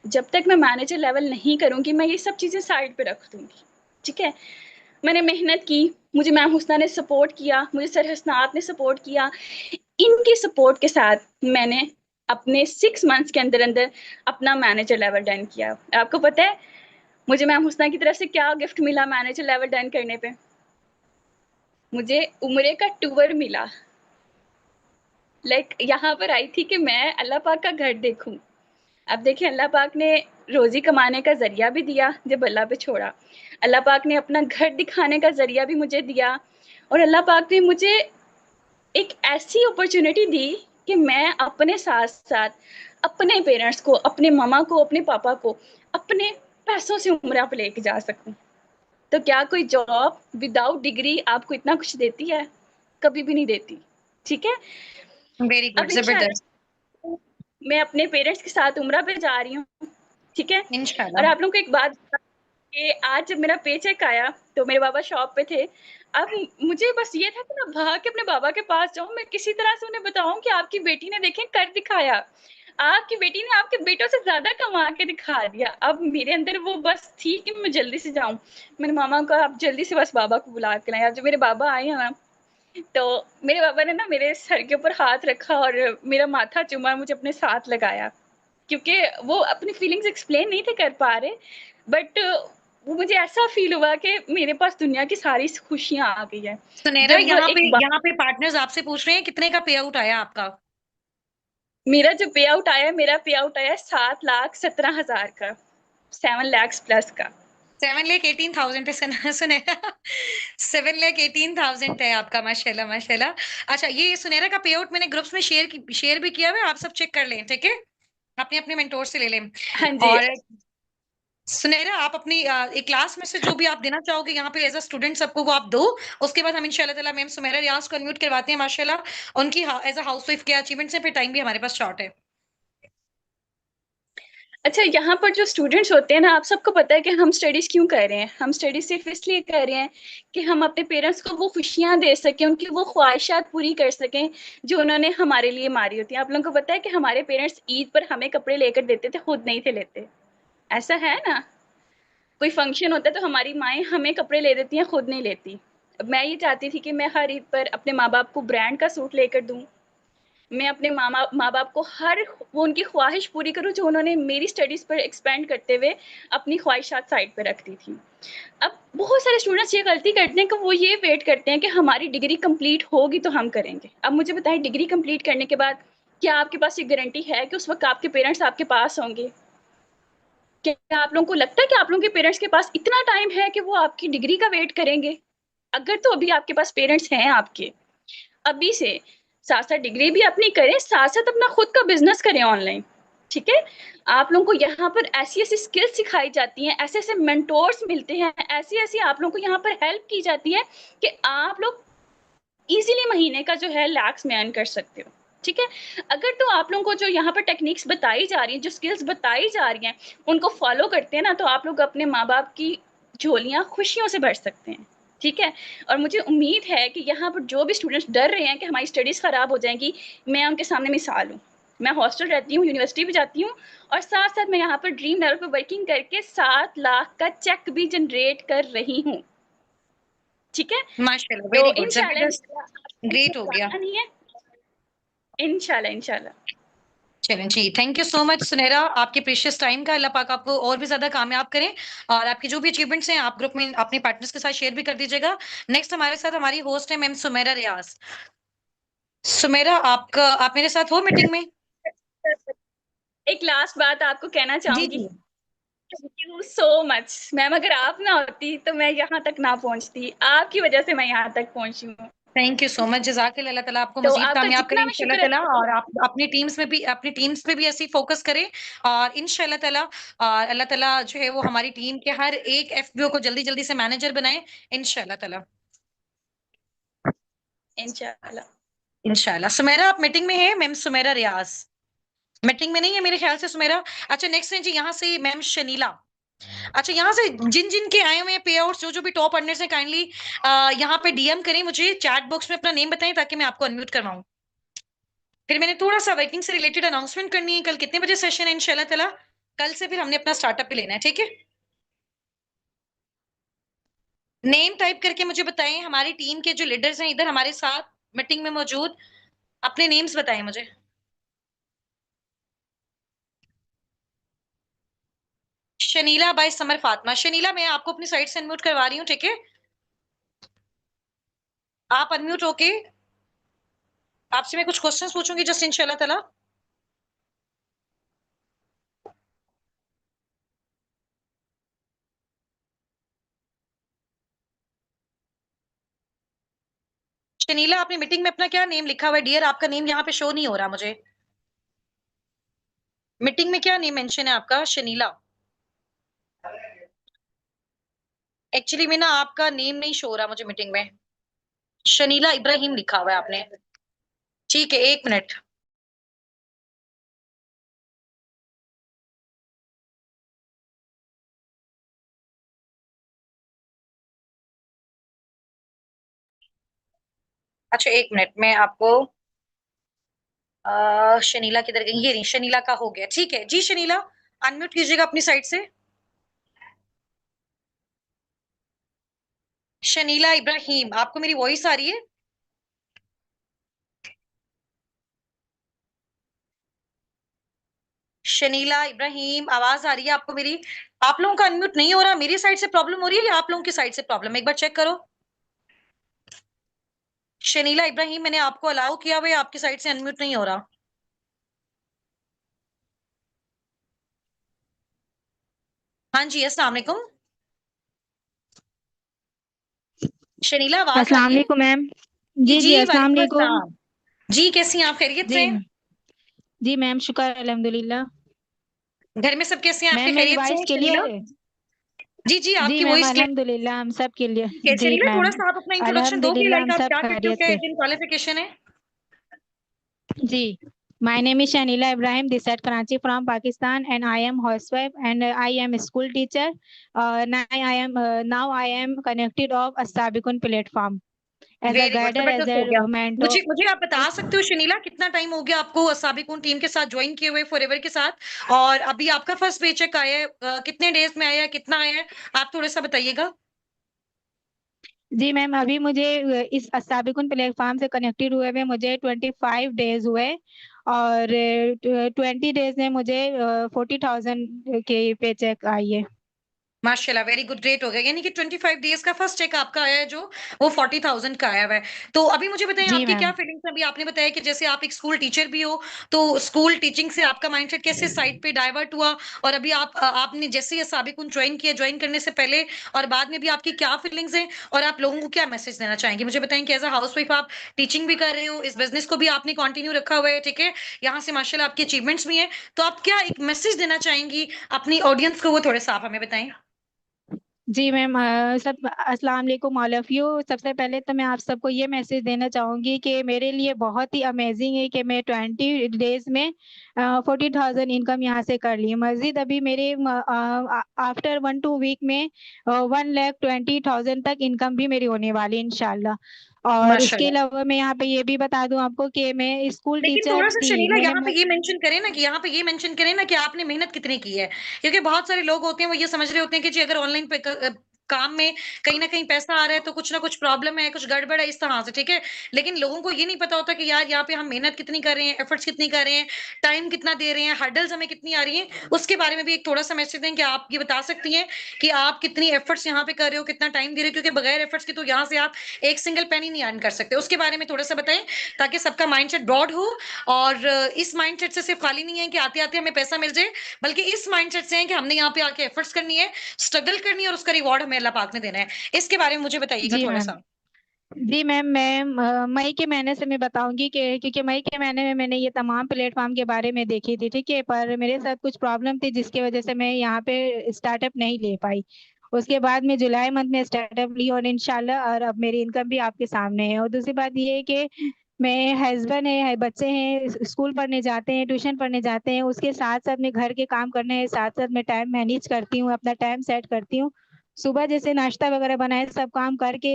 जब तक मैं मैनेजर लेवल नहीं करूँगी, मैं ये सब चीज़ें साइड पे रख दूँगी, ठीक है? मैंने मेहनत की, मुझे मैम हुस्ना ने सपोर्ट किया, मुझे सर हसनात ने सपोर्ट किया। इनकी सपोर्ट के साथ मैंने अपने 6 मंथ्स के अंदर-अंदर अपना मैनेजर लेवल डन किया। आपको पता है मुझे मैम हुस्ना की तरफ से क्या गिफ्ट मिला मैनेजर लेवल डन करने पे? मुझे उम्रे का टूर मिला। लाइक यहाँ पर आई थी कि मैं अल्लाह पाक का घर देखूँ। अब देखिए अल्लाह पाक ने रोज़ी कमाने का ज़रिया भी दिया जब अल्लाह पे छोड़ा। अल्लाह पाक ने अपना घर दिखाने का ज़रिया भी मुझे दिया, और अल्लाह पाक ने मुझे एक ऐसी अपॉर्च्युनिटी दी कि मैं अपने साथ-साथ अपने पेरेंट्स को, अपने मम्मा को, अपने पापा को अपने पैसों से उम्रा पे लेके जा सकूँ। तो क्या कोई जॉब विदाउट डिग्री आपको इतना कुछ देती है? कभी भी नहीं देती, ठीक है? वेरी गुड, अब जबरदस्त। इंशाल्लाह मैं अपने पेरेंट्स के साथ उम्रा पे जा रही हूँ, ठीक है? और इंशाल्लाह। आप लोगों को एक बात कि आज जब मेरा पेचेक आया, तो मेरे बाबा शॉप पे थे। अब मुझे बस ये था कि मैं भाग के अपने बाबा के पास जाऊँ, मैं किसी तरह से उन्हें बताऊँ कि आपकी बेटी ने देखें कर दिखाया। आपकी बेटी ने आपके बेटों से ज़्यादा कमा के दिखा दिया। अब मेरे अंदर वो बस थी कि मैं जल्दी से जाऊँ। मैंने मामा को कहा आप जल्दी से बस बाबा को बुला के लाएँ। अब जब मेरे बाबा आए हैं ना, तो मेरे बाबा ने ना मेरे सर के ऊपर हाथ रखा और मेरा माथा चूमा, मुझे अपने साथ लगाया। क्योंकि वो अपनी फीलिंग्स एक्सप्लेन नहीं थे कर पा रहे, बट वो मुझे ऐसा फ़ील हुआ कि मेरे पास दुनिया की सारी खुशियाँ आ गई हैं। सुनैरा, जब यहाँ पे एक बा यहाँ पे पार्टनर्स आपसे पूछ रहे हैं कितने का पे आउट आया आपका? मेरा जो पे आउट आया, मेरा पे आउट आया 7,17,000 का, 7 लैक्स प्लस का। 7,18,000 है सुनैरा। 7,18,000 है आपका, माशाल्लाह माशाल्लाह। अच्छा, ये सुनैरा का पे आउट मैंने ग्रुप्स में शेयर भी किया हुआ है, आप सब चेक कर लें, ठीक है? अपने अपने मेंटोर से ले लें। हाँ जी। और सुनैरा, आप अपनी एक क्लास में से जो भी आप देना चाहोगे यहाँ पे एज़ अ स्टूडेंट सबको वो आप दो। उसके बाद हम इंशाल्लाह ताला मैम सुमेरा रियाज़ को अनम्यूट करवाते हैं माशाल्लाह। उनकी एज़ अ हाउसवाइफ क्या अचीवमेंट्स हैं, फिर टाइम भी हमारे पास शॉर्ट है। अच्छा यहाँ पर जो स्टूडेंट्स होते हैं ना, आप सबको पता है कि हम स्टडीज़ क्यों कर रहे हैं? हम स्टडीज़ सिर्फ़ इसलिए कर रहे हैं कि हम अपने पेरेंट्स को वो खुशियाँ दे सकें, उनकी वो ख्वाहिशात पूरी कर सकें, जो उन्होंने हमारे लिए मारी होती हैं। आप लोगों को पता है कि हमारे पेरेंट्स ईद पर हमें कपड़े लेकर देते थे, खुद नहीं थे लेते। ऐसा है ना? कोई फंक्शन होता है तो हमारी माएँ हमें कपड़े ले देती हैं, खुद नहीं लेती। अब मैं ये चाहती थी कि मैं हर ईद पर अपने माँ-बाप को ब्रांड का सूट लेकर दूँ। मैं अपने माँ-बाप को हर वो उनकी ख्वाहिश पूरी करूँ जो उन्होंने मेरी स्टडीज़ पर एक्सपेंड करते हुए अपनी ख्वाहिशात साइड पे रख दी थी। अब बहुत सारे स्टूडेंट्स ये गलती करते हैं कि वो ये वेट करते हैं कि हमारी डिग्री कंप्लीट होगी तो हम करेंगे। अब मुझे बताएँ डिग्री कंप्लीट करने के बाद क्या आपके पास ये गारंटी है कि उस वक़्त आपके पेरेंट्स आपके पास होंगे? क्या आप लोगों को लगता है कि आप लोगों के पेरेंट्स के पास इतना टाइम है कि वो आपकी डिग्री का वेट करेंगे? अगर तो अभी आपके पास पेरेंट्स हैं आपके, अभी से साथ साथ डिग्री भी अपनी करें, साथ साथ अपना खुद का बिजनेस करें ऑनलाइन। ठीक है, आप लोगों को यहाँ पर ऐसी ऐसी स्किल्स सिखाई जाती हैं, ऐसे ऐसे मेंटोर्स मिलते हैं, ऐसी ऐसी आप लोगों को यहाँ पर हेल्प की जाती है कि आप लोग इजीली महीने का जो है लैक्स में अर्न कर सकते हो। ठीक है, अगर तो आप लोगों को जो यहाँ पर टेक्निक्स बताई जा रही हैं, जो स्किल्स बताई जा रही हैं, उनको फॉलो करते हैं ना, तो आप लोग अपने माँ बाप की झोलियाँ खुशियों से भर सकते हैं। ठीक है, और मुझे उम्मीद है कि यहाँ पर जो भी स्टूडेंट्स डर रहे हैं कि हमारी स्टडीज़ ख़राब हो जाएंगी, मैं उनके सामने मिसाल हूँ। मैं हॉस्टल रहती हूँ, यूनिवर्सिटी भी जाती हूँ, और साथ साथ मैं यहाँ पर ड्रीम लेवल पर वर्किंग करके 7 लाख का चेक भी जनरेट कर रही हूँ। ठीक है, माशाल्लाह, तो वेरी गुड, इंशाल्लाह जबरदस्त, इंशाल्लाह आपको ग्रेट हो गया। घबराना नहीं है। इंशाल्लाह इंशाल्लाह। चलें जी, थैंक यू सो मच सुनहरा, आपके प्रीशियस टाइम का। अल्लाह पाक आपको और भी ज़्यादा कामयाब करें, और आपकी जो भी अचीवमेंट्स हैं आप ग्रुप में अपने पार्टनर्स के साथ शेयर भी कर दीजिएगा। नेक्स्ट हमारे साथ हमारी होस्ट है मैम सुमेरा रियाज़। सुमेरा, आप मेरे साथ हो मीटिंग में? एक लास्ट बात आपको कहना जी, चाहूंगी। जी। Thank you so much ma'am, अगर आप ना होती तो मैं यहाँ तक ना पहुँचती, आपकी वजह से मैं यहाँ तक पहुँची हूँ। थैंक यू सो मच, जज़ाकल्लाह, अल्लाह ताला आपको तो मज़ीद आपका कामयाब करे जितना मैं इंशाल्लाह शुक्र ताला, अदा करूँ। और आप अपनी टीम्स पे भी ऐसे ही फोकस करें, और इंशाल्लाह ताला अल्लाह ताला जो है वो हमारी टीम के हर एक एफबीओ को जल्दी-जल्दी से मैनेजर बनाए इंशाल्लाह ताला। इंशाल्लाह। इंशाल्लाह। सुमेरा, आप मीटिंग में हैं? मैम सुमेरा रियाज़। मीटिंग में नहीं है मेरे ख्याल से सुमेरा। अच्छा, नेक्स्ट है जी यहाँ से मैम शनीला। अच्छा, यहाँ से जिन-जिन के आए हुए हैं पे आउट्स, जो-जो भी टॉप अर्नर्स हैं, काइंडली यहाँ पे डीएम करें मुझे, चैट बॉक्स में अपना नेम बताएँ ताकि मैं आपको अनम्यूट करवाऊँ। फिर मैंने थोड़ा-सा वर्किंग से रिलेटेड अनाउंसमेंट करनी है, कल कितने बजे सेशन है इंशाल्लाह ताला। कल से फिर हमने अपना स्टार्टअप पे लेना है, ठीक है? नेम टाइप करके मुझे बताएँ, हमारी टीम के जो लीडर्स हैं इधर हमारे साथ मीटिंग में मौजूद, अपने नेम्स बताएँ मुझे। शनीला बाय समर फातिमा। शनीला, मैं आपको अपनी साइड से अनम्यूट करवा रही हूँ, ठीक है? आप अनम्यूट होके, आपसे मैं कुछ क्वेश्चंस पूछूंगी जस्ट इंशाल्लाह ताला। शनीला, आपने मीटिंग में अपना क्या नेम लिखा हुआ है डियर? आपका नेम यहाँ पे शो नहीं हो रहा मुझे। मीटिंग में क्या नेम मेंशन है आपका शनीला? एक्चुअली में ना आपका नेम नहीं शो हो रहा मुझे मीटिंग में। शनीला इब्राहिम लिखा हुआ है आपने। ठीक है, 1 मिनट। अच्छा, 1 मिनट, मैं आपको शनीला किधर गई? ये नहीं, शनीला का हो गया, ठीक है जी। शनीला, अनम्यूट कीजिएगा अपनी साइड से। शनीला इब्राहिम, आपको मेरी वॉइस आ रही है? शनीला इब्राहिम, आवाज आ रही है आपको मेरी? आप लोगों का अनम्यूट नहीं हो रहा, मेरी साइड से प्रॉब्लम हो रही है या आप लोगों की साइड से प्रॉब्लम है? एक बार चेक करो। शनीला इब्राहिम, मैंने आपको अलाउ किया हुआ है, आपकी साइड से अनम्यूट नहीं हो रहा। हाँ जी, अस्सलाम वालेकुम। शनीला, आवाज आ अस्सलाम रही है? वालेकुम मैम। जी जी जी, जी अस्सलाम वालेकुम वालेकुम। अस्सलाम। जी, कैसी हैं आप? खैरियत जी से? जी मैम, शुक्र अल्हम्दुलिल्लाह। घर में सब कैसे हैं आपके? मैम मेरी खैरियत से वॉइस हैं क्लियर शनीला? है? जी जी, जी आपकी मैम वॉइस क्लियर अल्हम्दुलिल्लाह, हम सब क्लियर। है। जी शनीला, थोड़ा मैम सा आप अपना इंट्रोडक्शन दोगे, अल्हम्दुलिल्लाह, लाइक हम आप सब क्या करते हो, खैरियत क्या से। एज क्वालिफिकेशन है? जी, my name is Shanila Ibrahim, this at Karachi from Pakistan, and I am housewife and I am school teacher. Now I am connected of Assabiqun platform as a very good, guider, as जबरदस्त हो गया। A mentor. मुझे आप बता सकते हो शनीला, कितना टाइम हो गया आपको साबिकुन टीम के साथ ज्वाइन किए हुए, फॉरएवर के साथ, और अभी आपका फर्स्ट पेचेक आया है, कितने डेज में आया है, कितना आया है? आप थोड़ा सा बताइएगा। जी मैम, अभी मुझे इस साबिकुन प्लेटफॉर्म से कनेक्टेड हुए हुए मुझे 25 डेज हुए, और 20 डेज में मुझे 40,000 की पे चेक आई है। माशाल्लाह, वेरी गुड, ग्रेट हो गया। यानी कि 25 डेज का फर्स्ट चेक आपका आया है जो, वो 40,000 का आया हुआ है। तो अभी मुझे बताएं जी आपकी क्या मैम। फीलिंग्स है? अभी आपने बताया कि जैसे आप एक स्कूल टीचर भी हो, तो स्कूल टीचिंग से आपका माइंडसेट कैसे साइड पे डाइवर्ट हुआ, और अभी आपने जैसे ये साबिकुन ज्वाइन किया, ज्वाइन करने से पहले और बाद में भी आपकी क्या फीलिंग्स हैं, और आप लोगों को क्या मैसेज देना चाहेंगे? मुझे बताएं कि एज अ हाउसवाइफ आप टीचिंग भी कर रहे हो, इस बिजनेस को भी आपने कंटिन्यू रखा हुआ है, ठीक है, यहाँ से माशाल्लाह आपकी अचीवमेंट्स भी हैं, तो आप क्या एक मैसेज देना चाहेंगी अपनी ऑडियंस को, वो थोड़े सा आप हमें बताएं। जी मैम, सब अस्सलाम वालेकुम ऑल ऑफ यू। सबसे पहले तो मैं आप सबको ये मैसेज देना चाहूँगी कि मेरे लिए बहुत ही अमेजिंग है कि मैं 20 डेज़ में 40,000 इनकम यहाँ से कर ली। मज़ीद अभी मेरे आफ्टर 1-2 वीक में 1,20,000 तक इनकम भी मेरी होने वाली है इंशाल्लाह। और इसके माशाल्लाह। अलावा मैं यहाँ पे ये भी बता दूँ आपको कि मैं स्कूल लेकिन टीचर थोड़ा-सा थी। शर्मिला मैंने यहाँ पे ये मेंशन करें ना, कि यहाँ पे ये मेंशन करें ना कि आपने मेहनत कितनी की है। क्योंकि बहुत सारे लोग होते हैं, वो ये समझ रहे होते हैं कि जी अगर ऑनलाइन काम में कहीं न कहीं पैसा आ रहा है तो कुछ ना कुछ प्रॉब्लम है, कुछ गड़बड़ है, इस तरह से, ठीक है? लेकिन लोगों को ये नहीं पता होता कि यार यहाँ पे हम मेहनत कितनी कर रहे हैं, एफर्ट्स कितनी कर रहे हैं, टाइम कितना दे रहे हैं, हर्डल्स हमें कितनी आ रही हैं, उसके बारे में भी एक थोड़ा-सा मैसेज दें कि आप ये बता सकती हैं कि आप कितनी एफर्ट्स यहाँ पे कर रहे हो, कितना टाइम दे रहे हो? क्योंकि बगैर एफर्ट्स के तो यहाँ से आप एक सिंगल पेनी नहीं अर्न कर सकते। उसके बारे में थोड़ा-सा बताएँ, ताकि सबका माइंडसेट ब्रॉड हो, और इस माइंडसेट से सिर्फ खाली नहीं है कि आते-आते हमें पैसा मिल जाए, बल्कि इस माइंडसेट से है कि हमने यहाँ पे आके एफर्ट्स करनी है, स्ट्रगल करनी है, और उसका रिवॉर्ड हमें अल्लाह पाक ने देना है। इसके बारे में मुझे बताइएगा जी मैम। थोड़ा-सा। जी मैम, मैं मई के महीने से मैं बताऊँगी कि क्योंकि मई के महीने में मैंने ये तमाम प्लेटफ़ॉर्म के बारे में देखी थी, ठीक है? पर मेरे साथ कुछ प्रॉब्लम थी जिसकी वज़ह से मैं यहाँ पे स्टार्टअप नहीं ले पाई। उसके बाद मैं जुलाई मंथ में स्टार्टअप ली और इंशाल्लाह और अब मेरी इनकम भी आपके सामने है। और दूसरी बात ये है कि मैं हस्बैंड है, बच्चे हैं, स्कूल पढ़ने जाते हैं, ट्यूशन पढ़ने जाते हैं, उसके साथ-साथ में घर के काम करने हैं, साथ-साथ मैं टाइम मैनेज करती हूँ, अपना टाइम सेट करती हूँ। सुबह जैसे नाश्ता वगैरह बनाए सब काम करके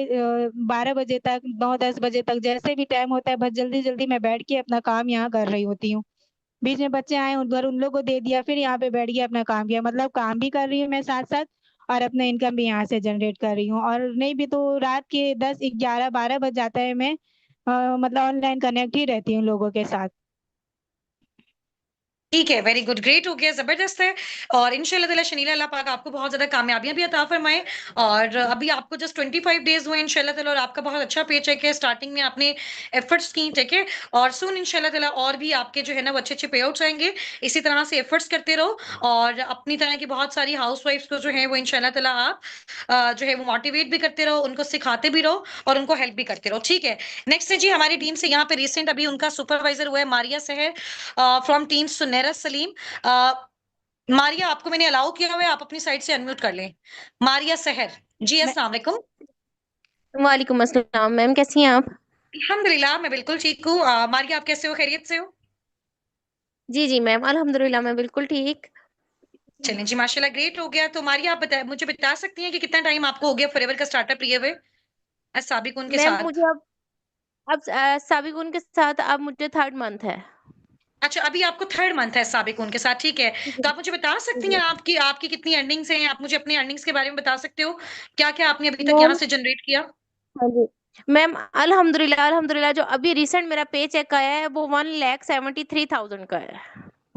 12 बजे तक 9-10 बजे तक जैसे भी टाइम होता है बस जल्दी-जल्दी मैं बैठ के अपना काम यहाँ कर रही होती हूँ। बीच में बच्चे आए उधर उन लोगों को दे दिया फिर यहाँ पे बैठ के अपना काम किया। मतलब काम भी कर रही हूँ मैं साथ-साथ और अपना इनकम भी यहाँ से जनरेट कर रही हूँ और नहीं भी तो रात के 10, 11, 12 बज जाता है मैं मतलब ऑनलाइन कनेक्ट ही रहती हूँ लोगों के साथ। ठीक है, वेरी गुड, ग्रेट हो गया, ज़बरदस्त है। और इंशाल्लाह ताला शनीला अल्लाह पाक आपको बहुत ज़्यादा कामयाबियाँ भी अता फरमाए। और अभी आपको जस्ट 25 डेज़ हुए इंशाल्लाह ताला, और आपका बहुत अच्छा पे-चेक है। स्टार्टिंग में आपने एफर्ट्स की, ठीक है? और सून इंशाल्लाह ताला और भी आपके जो है ना वो अच्छे-अच्छे पे-आउट्स आएँगे। इसी तरह से एफर्ट्स करते रहो, और अपनी तरह की बहुत सारी हाउसवाइफ्स को जो है वो इंशाल्लाह ताला आप जो है वो मोटिवेट भी करते रहो, उनको सिखाते भी रहो, और उनको हेल्प भी करते रहो, ठीक है? नेक्स्ट है जी हमारी टीम से, यहाँ पे रिसेंट अभी उनका सुपरवाइज़र हुआ है मारिया सहर, फ्रॉम टीम सुनैरा सलीम। मारिया, आपको मैंने अलाउ किया हुआ है, आप अपनी साइड से अनम्यूट कर लें। मारिया सहर। जी, मैं अस्सलाम वालेकुम। वालेकुम अस्सलाम मैम, कैसी हैं आप? अल्हम्दुलिल्लाह, मैं बिल्कुल ठीक हूँ। मारिया, आप कैसे हो? खैरियत से हो? जी, जी मैम, अल्हम्दुलिल्लाह मैं बिल्कुल ठीक। चलें जी, माशाल्लाह, ग्रेट हो गया। तो मारिया, आप मुझे बता सकती हैं कि कितना टाइम आपको हो गया फॉरएवर का स्टार्टअप लिए हुए, साबिकुन के मैम मुझे साथ? अब साबिक़ुन के साथ अब मुझे 3rd मंथ है। अच्छा, अभी आपको 3rd मंथ है साबिकुन के साथ, ठीक है। जी, तो आप मुझे बता जी, सकती जी। हैं आपकी आपकी कितनी अर्निंग्स हैं? आप मुझे अपनी अर्निंग्स के बारे में बता सकते हो? क्या-क्या आपने अभी तक यहाँ मैम से जनरेट किया? हाँ जी। मैम अल्हम्दुलिल्लाह अल्हम्दुलिल्लाह जो अभी रिसेंट मेरा पे चेक आया है वो 1,73,000 का है।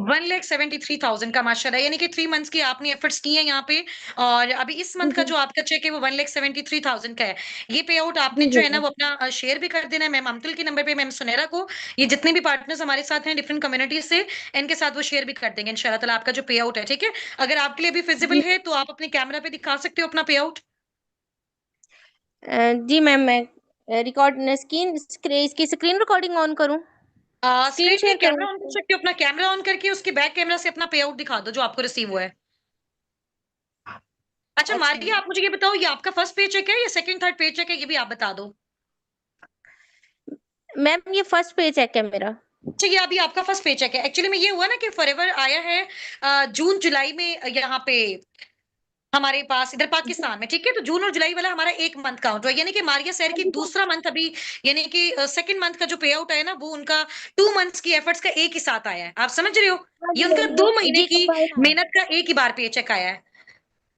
1,73,000 का माशाल्लाह, यानी कि 3 मंथ्स की आपने एफर्ट्स की हैं यहाँ पे, और अभी इस मंथ जी, का जी। जो आपका चेक है वो 1,73,000 का है। ये पे आउट आपने जी, जो जी, है ना जी। वो अपना शेयर भी कर देना है मैम अम्तुल के नंबर पे, मैम सुनैरा को। ये जितने भी पार्टनर्स हमारे साथ हैं डिफरेंट कम्युनिटीज से, इनके साथ वो शेयर भी कर देंगे इंशाल्लाह ताला आपका जो पे आउट है, ठीक है? अगर आपके लिए भी फिजिबल जी। है तो आप अपने कैमरा पे दिखा सकते हो अपना पे आउट। जी मैम मैं इसकी स्क्रीन रिकॉर्डिंग ऑन करूँ? स्क्रीन स्क्रीन पे शेयर कैमरा करूँ? ऑन कर सकते हो, अपना कैमरा ऑन करके उसके बैक कैमरा से अपना पे आउट दिखा दो जो आपको रिसीव हुआ है। अच्छा अच्छा। मारिया, आप मुझे ये बताओ, ये आपका फर्स्ट पे चेक है या सेकंड थर्ड पे चेक है, ये भी आप बता दो। मैम ये फर्स्ट पे चेक है मेरा। अच्छा, ये अभी आपका फर्स्ट पेचेक है। एक्चुअली में ये हुआ ना कि फॉरएवर आया है जून जुलाई में, यहाँ पे हमारे पास इधर पाकिस्तान में, ठीक है? तो जून और जुलाई वाला हमारा 1 मंथ काउंट हुआ, यानी कि मारिया शहर की दूसरा मंथ अभी, यानी कि सेकंड मंथ का जो पे आउट है ना वो उनका 2 मंथ्स की एफर्ट्स का एक ही साथ आया है। आप समझ रहे हो? हाँ ये जी, उनका हाँ 2 जी। महीने जी, की कंबाइन है। मेहनत का एक ही बार पेचेक आया है।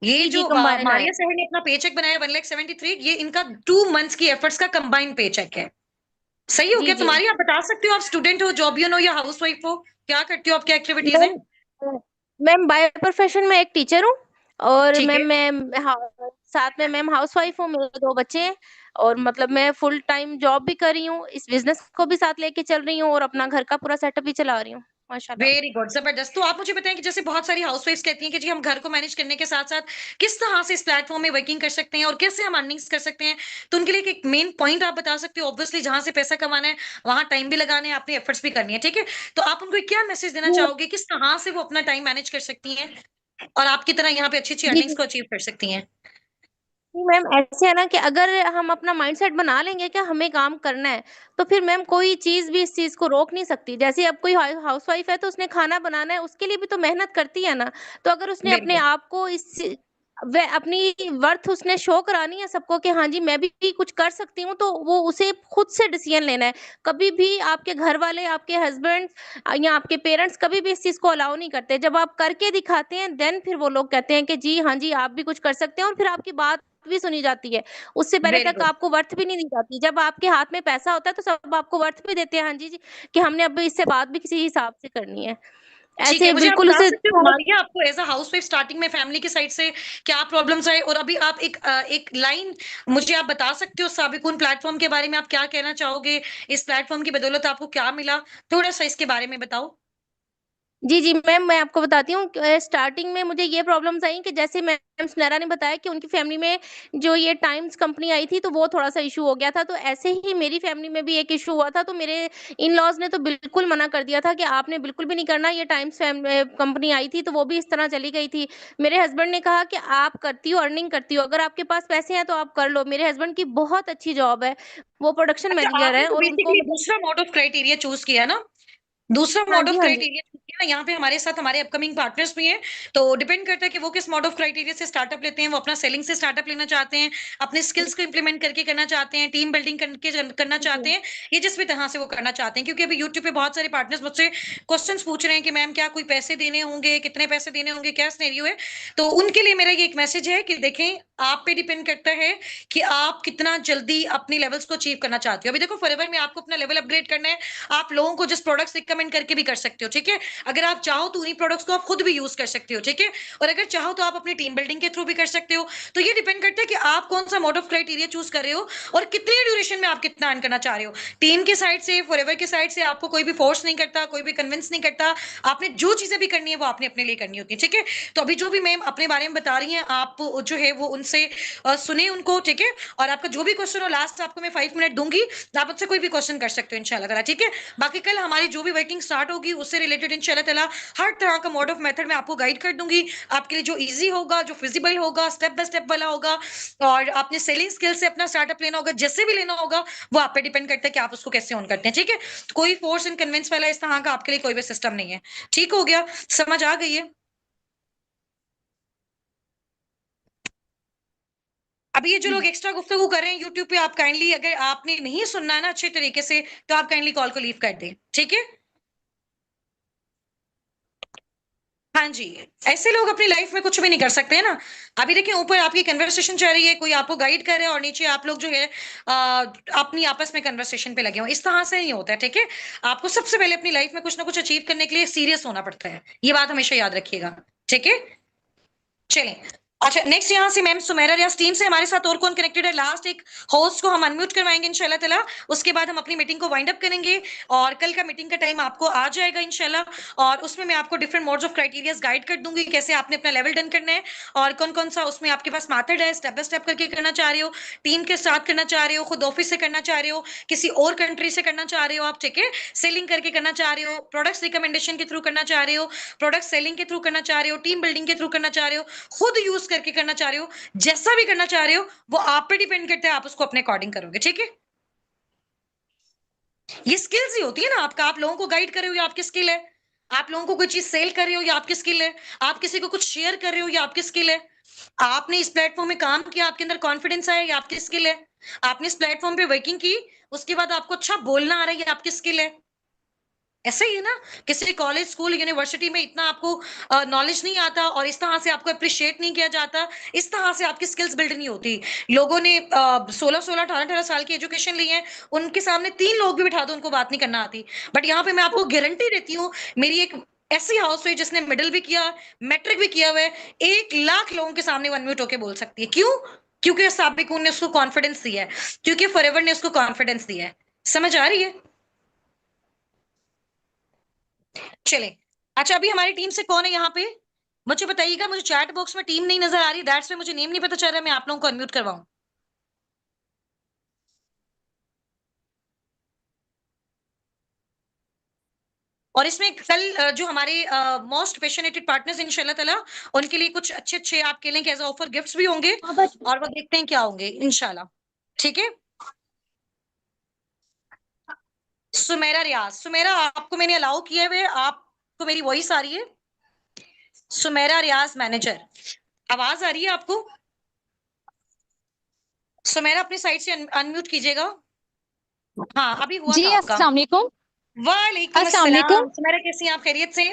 ये जी, जी, जो कंबाइन आया। मारिया शहर ने अपना पेचेक बनाया 1,73,000, ये इनका 2 मंथ्स की एफर्ट्स का कंबाइंड पेचेक है। सही हो जी, गया? जी। तुम्हारी, आप बता सकते हो, आप स्टूडेंट हो, जॉबियन हो या हाउसवाइफ हो? क्या करते हो? आप क्या एक्टिविटीज़ हैं? मैम मैम बाय प्रोफेशन मैं एक टीचर हूँ और ठीक मैम है। मैं साथ में मैम हाउसवाइफ हूँ, मेरे 2 बच्चे हैं और मतलब मैं फुल टाइम जॉब भी कर रही हूँ, इस बिज़नेस को भी साथ लेके चल रही हूँ और अपना घर का पूरा सेटअप भी चला रही हूँ, माशाल्लाह। वेरी गुड, जबरदस्त। तो आप मुझे बताएं कि जैसे बहुत सारी हाउसवाइफ्स कहती हैं कि जी हम घर को मैनेज करने के साथ साथ किस तरह से इस प्लेटफॉर्म में वर्किंग कर सकते हैं और कैसे हम अर्निंग्स कर सकते हैं। तो उनके लिए एक मेन पॉइंट आप बता सकते हो। ऑब्वियसली जहां से पैसा कमाना है वहां टाइम भी लगाना है, अपनी एफर्ट्स भी करनी है, ठीक है। तो आप उनको एक क्या मैसेज देना जी, चाहोगे, किस तरह से वो अपना टाइम मैनेज कर सकती हैं और आपकी तरह यहाँ पे अच्छी अच्छी जी, अर्निंग्स जी। को अचीव कर सकती हैं। जी मैम, ऐसे है ना कि अगर हम अपना माइंडसेट बना लेंगे कि हमें काम करना है, तो फिर मैम कोई चीज़ भी इस चीज़ को रोक नहीं सकती। जैसे अब कोई हाउसवाइफ है तो उसने खाना बनाना है, उसके लिए भी तो मेहनत करती है ना। तो अगर उसने वेरी अपने गुड। आप को इस व अपनी वर्थ उसने शो करानी है सबको कि हाँ जी, मैं भी कुछ कर सकती हूँ, तो वो उसे खुद से डिसीज़न लेना है। कभी भी आपके घर वाले, आपके हस्बैंड या आपके पेरेंट्स कभी भी इस चीज़ को अलाउ नहीं करते। जब आप करके दिखाते हैं, देन फिर वो लोग कहते हैं कि जी, हाँ जी, आप भी कुछ कर सकते हैं और फिर आपकी बात भी सुनी जाती है। उससे पहले वेरी तक गुड। आपको वर्थ भी नहीं दी जाती। जब आपके हाथ में पैसा होता है तो सब आपको वर्थ भी देते हैं, हाँ जी, जी, कि हमने अब इससे बात भी किसी हिसाब से करनी है। ठीक है, ऐसे मुझे आप बिल्कुल बता उसे सकते हो मारिया आपको एज़ अ हाउसवाइफ स्टार्टिंग में फैमिली की साइड से क्या प्रॉब्लम्स आए और अभी आप एक लाइन मुझे आप बता सकते हो साबिकुन प्लेटफ़ॉर्म के बारे में आप क्या कहना चाहोगे? इस प्लेटफ़ॉर्म की बदौलत आपको क्या मिला? थोड़ा-सा इसके बारे में बताओ। जी, जी, मैम मैं आपको बताती हूँ स्टार्टिंग में मुझे ये प्रॉब्लम्स आई कि जैसे मैम सुनैरा ने बताया कि उनकी फैमिली में जो ये टाइम्स कंपनी आई थी, तो वो थोड़ा-सा इश्यू हो गया था। तो ऐसे ही मेरी फैमिली में भी एक इश्यू हुआ था, तो मेरे इन-लॉज़ ने तो बिल्कुल मना कर दिया था कि आपने बिल्कुल भी नहीं करना। ये टाइम्स कंपनी आई थी, तो वो भी इस तरह चली गई थी। मेरे हस्बैंड ने कहा कि आप करती हो, अर्निंग करती हो, अगर आपके पास पैसे हैं तो आप कर लो। मेरे हस्बैंड की बहुत अच्छी जॉब है, वो प्रोडक्शन अच्छा, मैनेजर आपने हैं तो और उनको बेसिकली दूसरा मोड ऑफ क्राइटेरिया चूज़ किया ना? दूसरा हाँ मोड जी, ऑफ हाँ जी। क्राइटेरिया चूज़ किया, यहाँ पे हमारे साथ हमारे अपकमिंग पार्टनर्स भी हैं, तो डिपेंड करता है कि वो किस मोड ऑफ क्राइटेरिया से स्टार्टअप लेते हैं। वो अपना सेलिंग से स्टार्टअप लेना चाहते हैं, अपने जी, स्किल्स को इम्प्लीमेंट करके करना चाहते हैं, टीम बिल्डिंग करके करना जी, चाहते जी। हैं, ये जिस भी तरह से वो करना चाहते हैं। क्योंकि अभी यूट्यूब पे बहुत सारे पार्टनर्स मुझसे क्वेश्चंस पूछ रहे हैं कि मैम क्या कोई पैसे देने होंगे, कितने पैसे देने होंगे, क्या सिनेरियो है? तो उनके लिए मेरा ये एक मैसेज है कि देखें, आप पे डिपेंड करता है कि आप कितना जल्दी अपनी लेवल्स को अचीव करना चाहते हो। अभी देखो फॉरएवर में आपको अपना लेवल अपग्रेड करना है, आप लोगों को जस्ट प्रोडक्ट्स रिकमेंड करके भी कर सकते हो, ठीक है? अगर आप चाहो तो उन्हीं प्रोडक्ट्स को आप खुद भी यूज कर सकते हो, ठीक है? और अगर चाहो तो आप अपनी टीम बिल्डिंग के थ्रू भी कर सकते हो। तो ये डिपेंड करता है कि आप कौन सा मोड ऑफ क्राइटेरिया चूज कर रहे हो और कितने ड्यूरेशन में आप कितना अर्न करना चाह रहे हो। टीम के साइड से, फॉरएवर के साइड से आपको कोई भी फोर्स नहीं करता, कोई भी कन्विंस नहीं करता। आपने जो चीजें भी करनी है वो आपने अपने लिए करनी होती है, ठीक है? तो अभी जो भी मैम अपने बारे में बता रही हैं, आप जो है वो उनसे सुने उनको, ठीक है? और आपका जो भी क्वेश्चन हो लास्ट आपको मैं 5 मिनट दूंगी, तो आप मुझसे कोई भी क्वेश्चन कर सकते हो इंशाल्लाह ताला, ठीक है? बाकी कल हमारी जो भी वर्किंग स्टार्ट होगी उससे रिलेटेड इंशाल्लाह ताला हर तरह का मोड ऑफ मेथड मैं आपको गाइड कर दूंगी, आपके लिए जो इजी होगा, जो फिजिबल होगा, स्टेप बाय स्टेप वाला होगा। और आपने सेलिंग स्किल से अपना स्टार्टअप लेना होगा, जैसे भी लेना होगा वो आप पे डिपेंड करता है कि आप उसको कैसे ऑन करते हैं, ठीक है? तो कोई फोर्स एंड कन्विंस वाला इस तरह का आपके लिए कोई भी सिस्टम नहीं है। ठीक हो गया? समझ आ गई है? अभी ये जो लोग एक्स्ट्रा गुफ्तगू कर रहे हैं यूट्यूब पे, आप काइंडली, अगर आपने नहीं सुनना है ना अच्छे तरीके से, तो आप काइंडली कॉल को लीव कर दें, ठीक है? हाँ जी, ऐसे लोग अपनी लाइफ में कुछ भी नहीं कर सकते हैं ना। अभी देखिए ऊपर आपकी कन्वर्सेशन चल रही है, कोई आपको गाइड कर रहा है और नीचे आप लोग जो है अपनी आपस में कन्वर्सेशन पे लगे हो। इस तरह से नहीं होता है, ठीक है? आपको सबसे पहले अपनी लाइफ में कुछ ना कुछ अचीव करने के लिए सीरियस होना पड़ता है। ये बात हमेशा याद रखिएगा, ठीक है? चलें। अच्छा, नेक्स्ट यहाँ से मैम सुमेरा रियाज टीम से हमारे साथ और कौन कनेक्टेड है? लास्ट एक होस्ट को हम अनम्यूट करवाएंगे इंशाल्लाह ताला। उसके बाद हम अपनी मीटिंग को वाइंड अप करेंगे और कल का मीटिंग का टाइम आपको आ जाएगा इंशाल्लाह। और उसमें मैं आपको different modes of criterias guide कर दूंगी, कैसे आपने अपना लेवल डन करना है और कौन-कौन सा उसमें आपके पास मेथड है, स्टेप बाय स्टेप करके करना चाह रहे हो, टीम के साथ करना चाह रहे हो, खुद ऑफिस से करना चाह रहे हो, किसी और कंट्री से करना चाह रहे हो आप, ठीक है? सेलिंग करके करना चाह रहे हो, प्रोडक्ट्स रिकमेंडेशन के थ्रू करना चाह रहे हो, प्रोडक्ट सेलिंग के थ्रू करना चाह रहे हो, टीम बिल्डिंग के थ्रू करना चाह रहे हो, खुद यूज करके करना चाह रहे हो, जैसा भी करना चाह रहे हो वो आप पे डिपेंड करता है, आप उसको अपने अकॉर्डिंग करोगे, ठीक है? ये स्किल्स ही होती है ना आपका, आप लोगों को गाइड कर रहे हो, ये आपकी स्किल है। आप लोगों को कोई चीज सेल कर रहे हो, ये आपकी स्किल है। आप किसी को कुछ शेयर कर रहे हो, ये आपकी स्किल है। आपने इस प्लेटफॉर्म में काम किया, आपके अंदर कॉन्फिडेंस आया, ये आपकी स्किल है। आपने इस प्लेटफॉर्म पे वर्किंग की, उसके बाद आपको अच्छा बोलना आ रहा है, ये आपकी स्किल है। ऐसा ही है ना, किसी कॉलेज स्कूल यूनिवर्सिटी में इतना आपको नॉलेज नहीं आता और इस तरह से आपको अप्रिशिएट नहीं किया जाता, इस तरह से आपकी स्किल्स बिल्ड नहीं होती। लोगों ने 16-16 18-18 साल की एजुकेशन ली है, उनके सामने 3 लोग भी बिठा दो, उनको बात नहीं करना आती। बट यहाँ पे मैं आपको गारंटी देती हूँ, मेरी एक ऐसी हाउस वाइफ जिसने मिडिल भी किया, मैट्रिक भी किया हुआ है, 1 लाख लोगों के सामने वो अनम्यूट होके बोल सकती है। क्यों? क्योंकि साबिकुन ने उसको कॉन्फिडेंस दिया है, क्योंकि फॉरएवर ने उसको कॉन्फिडेंस दिया है। समझ आ रही है? चले, अच्छा अभी हमारी टीम से कौन है यहाँ पे? मुझे बताइएगा, मुझे चैट बॉक्स में टीम नहीं नजर आ रही, दैट्स में मुझे नेम नहीं पता चल रहा, मैं आप लोगों को अनम्यूट करवाऊं। और इसमें कल जो हमारे मोस्ट पैशनेटेड पार्टनर्स इंशाल्लाह ताला, उनके लिए कुछ अच्छे अच्छे आपके लिए एज ऑफर गिफ्ट्स भी होंगे, और वो देखते हैं क्या होंगे इंशाल्लाह। ठीक है। सुमेरा रियाज, सुमेरा आपको मैंने अलाउ किया हुआ है, आपको मेरी वॉइस आ रही है? सुमेरा रियाज मैनेजर, आवाज आ रही है आपको? सुमेरा अपनी साइड से अनम्यूट कीजिएगा। हाँ अभी हुआ जी था आपका। अस्सलाम वालेकुम। वालेकुम अस्सलाम अस्सलाम। वालेकुम। सुमेरा कैसी हैं आप, खैरियत से?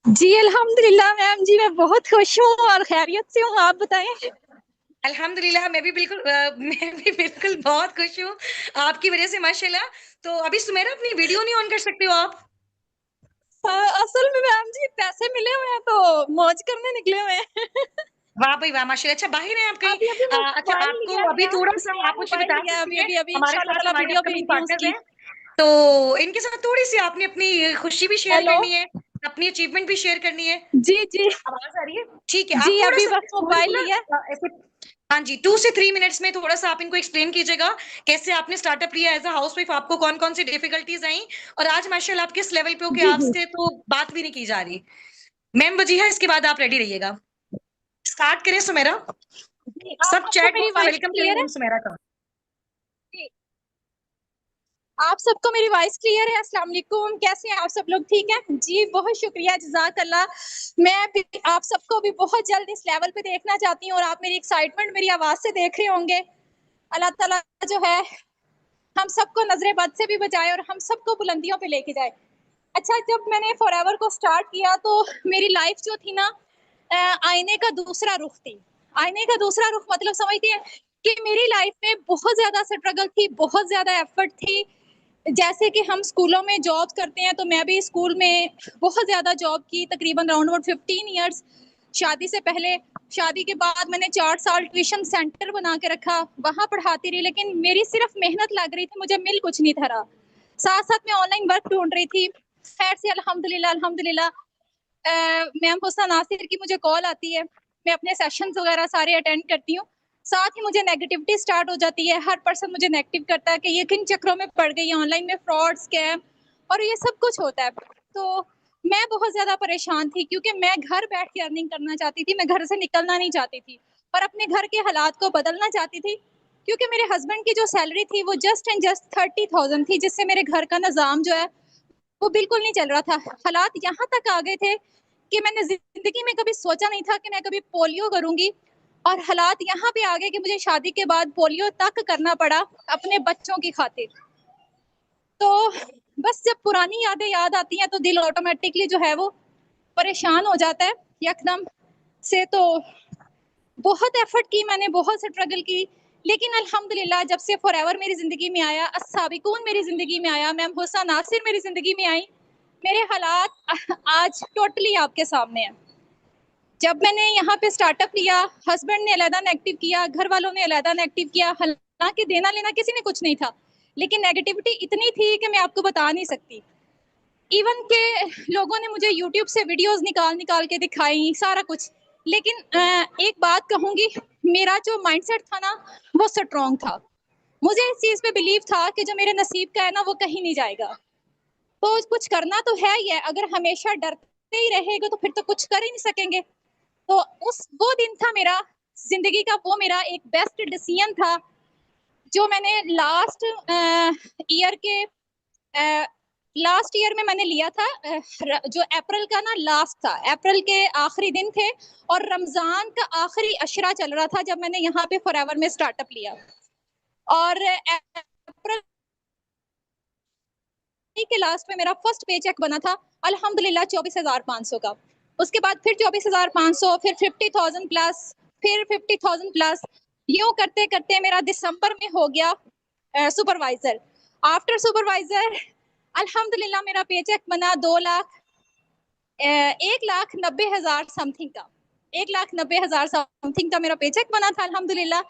जी अल्हम्दुलिल्लाह मैम जी, मैं बहुत खुश हूँ और खैरियत से हूँ, आप बताएं। अल्हम्दुलिल्लाह, मैं भी बिल्कुल बहुत खुश हूँ आपकी वजह से माशाल्लाह। तो अभी सुमेरा अपनी वीडियो नहीं ऑन कर सकते हो आप? असल में मैम जी पैसे मिले हुए हैं तो मौज करने निकले हुए हैं। वाह भाई वाह, माशाल्लाह। अच्छा बाहर हैं आप कहीं? अभी अभी अच्छा मोबाइल आपको लिया अभी नया, थोड़ा सा नया आप मुझे मोबाइल बता लिया सकती अभी हैं, अभी अभी हमारे इंशाल्लाह साथ ताला हमारे वीडियो अपकमिंग भेज दी हूँ पार्टनर्स उसकी। हैं, तो इनके साथ थोड़ी सी आपने अपनी खुशी भी शेयर हेलो। करनी है, अपनी अचीवमेंट भी शेयर करनी है। जी जी। आवाज आ रही है? ठीक है, आप जी थोड़ा अभी सा बस स्टोरी मोबाइल को लिया। ना ऐसे, हाँ जी, 2 से 3 मिनट्स में थोड़ा सा आप इनको एक्सप्लेन कीजिएगा कैसे आपने स्टार्टअप लिया एज अ हाउस वाइफ, आपको कौन कौन सी डिफिकल्टीज आई, और आज माशाल्लाह आप किस लेवल पे हो कि जी जी आपसे तो बात भी नहीं की जा रही। मैम वजीहा, इसके बाद आप रेडी रहिएगा। स्टार्ट करें सुमेरा? जी। आप सब सबको चैट मेरी बॉक्स में वॉइस वेलकम क्लियर करेंगे है? हम सुमेरा का। जी। आप सबको मेरी वॉइस क्लियर है? अस्सलाम वालेकुम, कैसे हैं आप सब लोग? ठीक है जी, बहुत शुक्रिया, जज़ाकल्लाह। मैं भी आप सबको भी बहुत जल्द इस लेवल पे देखना चाहती हूँ और आप मेरी एक्साइटमेंट मेरी आवाज से देख रहे होंगे। अल्लाह ताला जो है हम सबको नजरे बद से भी बचाए और हम सबको बुलंदियों पे लेके जाए। अच्छा, जब मैंने फॉरएवर को स्टार्ट किया तो मेरी लाइफ जो थी ना, आईने का दूसरा रुख थी। आईने का दूसरा रुख मतलब समझती हैं कि मेरी लाइफ में बहुत ज्यादा स्ट्रगल थी, बहुत ज्यादा एफर्ट थी। जैसे कि हम स्कूलों में जॉब करते हैं तो मैं भी स्कूल में बहुत ज्यादा जॉब की, तकरीबन अराउंड अबाउट 15 इयर्स। शादी से पहले, शादी के बाद मैंने 4 साल ट्यूशन सेंटर बना के रखा, वहां पढ़ाती रही, लेकिन मेरी सिर्फ मेहनत लग रही थी, मुझे मिल कुछ नहीं था रहा। साथ साथ मैं ऑनलाइन वर्क ढूंढ रही थी। खैर से अल्हम्दुलिल्लाह अल्हम्दुलिल्लाह मैम हुस्ना नासिर की मुझे कॉल आती है, मैं अपने सेशंस वगैरह सारे अटेंड करती हूँ। साथ ही मुझे नेगेटिविटी स्टार्ट हो जाती है, हर पर्सन मुझे नेगेटिव करता है कि ये किन चक्रों में पड़ गई है, ऑनलाइन में फ्रॉड, स्कैम और ये सब कुछ होता है। तो मैं बहुत ज्यादा परेशान थी क्योंकि मैं घर बैठ के अर्निंग करना चाहती थी, मैं घर से निकलना नहीं चाहती थी और अपने घर के हालात को बदलना चाहती थी, क्योंकि मेरे हस्बैंड की जो सैलरी थी वो जस्ट एंड जस्ट 30,000 थी, जिससे मेरे घर का निजाम जो है वो बिल्कुल नहीं चल रहा था। हालात यहाँ तक आ गए थे कि मैंने जिंदगी में कभी सोचा नहीं था कि मैं कभी पोलियो करूंगी, और हालात यहाँ पे आ गए कि मुझे शादी के बाद पोलियो तक करना पड़ा अपने बच्चों की खातिर। तो बस जब पुरानी यादें याद आती हैं तो दिल ऑटोमेटिकली जो है वो परेशान हो जाता है यकदम से। तो बहुत एफर्ट की मैंने, बहुत स्ट्रगल की, लेकिन अल्हम्दुलिल्लाह जब से फॉरएवर मेरी जिंदगी में आया, अस्साबिकून मेरी जिंदगी में आया, मैम हुस्ना नासिर मेरी जिंदगी में आई, मेरे हालात आज टोटली आपके सामने हैं। जब मैंने यहाँ पे स्टार्टअप लिया, हस्बैंड ने अलहदा नेगेटिव किया, घर वालों ने अलहदा नेगेटिव किया, हालांकि देना लेना किसी ने कुछ नहीं था, लेकिन नेगेटिविटी इतनी थी कि मैं आपको बता नहीं सकती। इवन के लोगों ने मुझे यूट्यूब से वीडियोस निकाल निकाल के दिखाई, सारा कुछ। लेकिन एक बात कहूंगी, मेरा जो माइंडसेट था ना वो स्ट्रॉन्ग था। मुझे इस चीज पे बिलीव था कि जो मेरे नसीब का है ना वो कहीं नहीं जाएगा, तो कुछ करना तो है ही है। अगर हमेशा डरते ही रहेगा तो फिर तो कुछ कर ही नहीं सकेंगे। तो उस वो दिन था मेरा जिंदगी का, वो मेरा एक बेस्ट डिसीजन था जो मैंने लास्ट ईयर के लास्ट ईयर में मैंने लिया था। जो अप्रैल का ना लास्ट था, अप्रैल के आखिरी दिन थे और रमजान का आखिरी अशरा चल रहा था जब मैंने यहाँ पे फॉरएवर में स्टार्टअप लिया। और अप्रैल के लास्ट में मेरा फर्स्ट पे चेक बना था अल्हम्दुलिल्लाह 24,500 का। उसके बाद फिर 24,500, फिर 50,000 प्लस, फिर 50,000 प्लस, यूं करते करते मेरा दिसंबर में हो गया सुपरवाइजर। आफ्टर सुपरवाइजर अल्हम्दुलिल्लाह मेरा पे चेक बना 2 लाख। 1,90,000 समथिंग का, 1,90,000 समथिंग का मेरा पेचेक बना था अल्हम्दुलिल्लाह,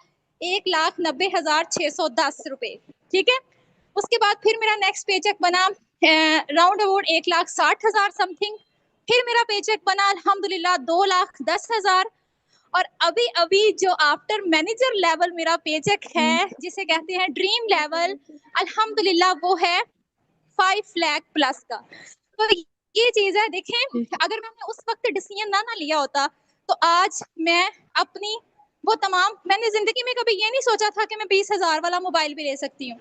1,90,610 रुपए, ठीक है। उसके बाद फिर मेरा नेक्स्ट पेचेक बना राउंड अबाउट 1,60,000 समथिंग। फिर मेरा पेचेक बना अल्हम्दुलिल्लाह 2,10,000। और अभी अभी जो आफ्टर मैनेजर लेवल मेरा पेचेक है, जिसे कहते हैं ड्रीम लेवल, अल्हम्दुलिल्लाह वो है 5 लाख प्लस का। तो ये चीज है, देखें अगर मैंने उस वक्त डिसीजन ना लिया होता तो आज मैं अपनी वो तमाम, मैंने जिंदगी में कभी ये नहीं सोचा था कि मैं 20,000 वाला मोबाइल भी ले सकती हूँ।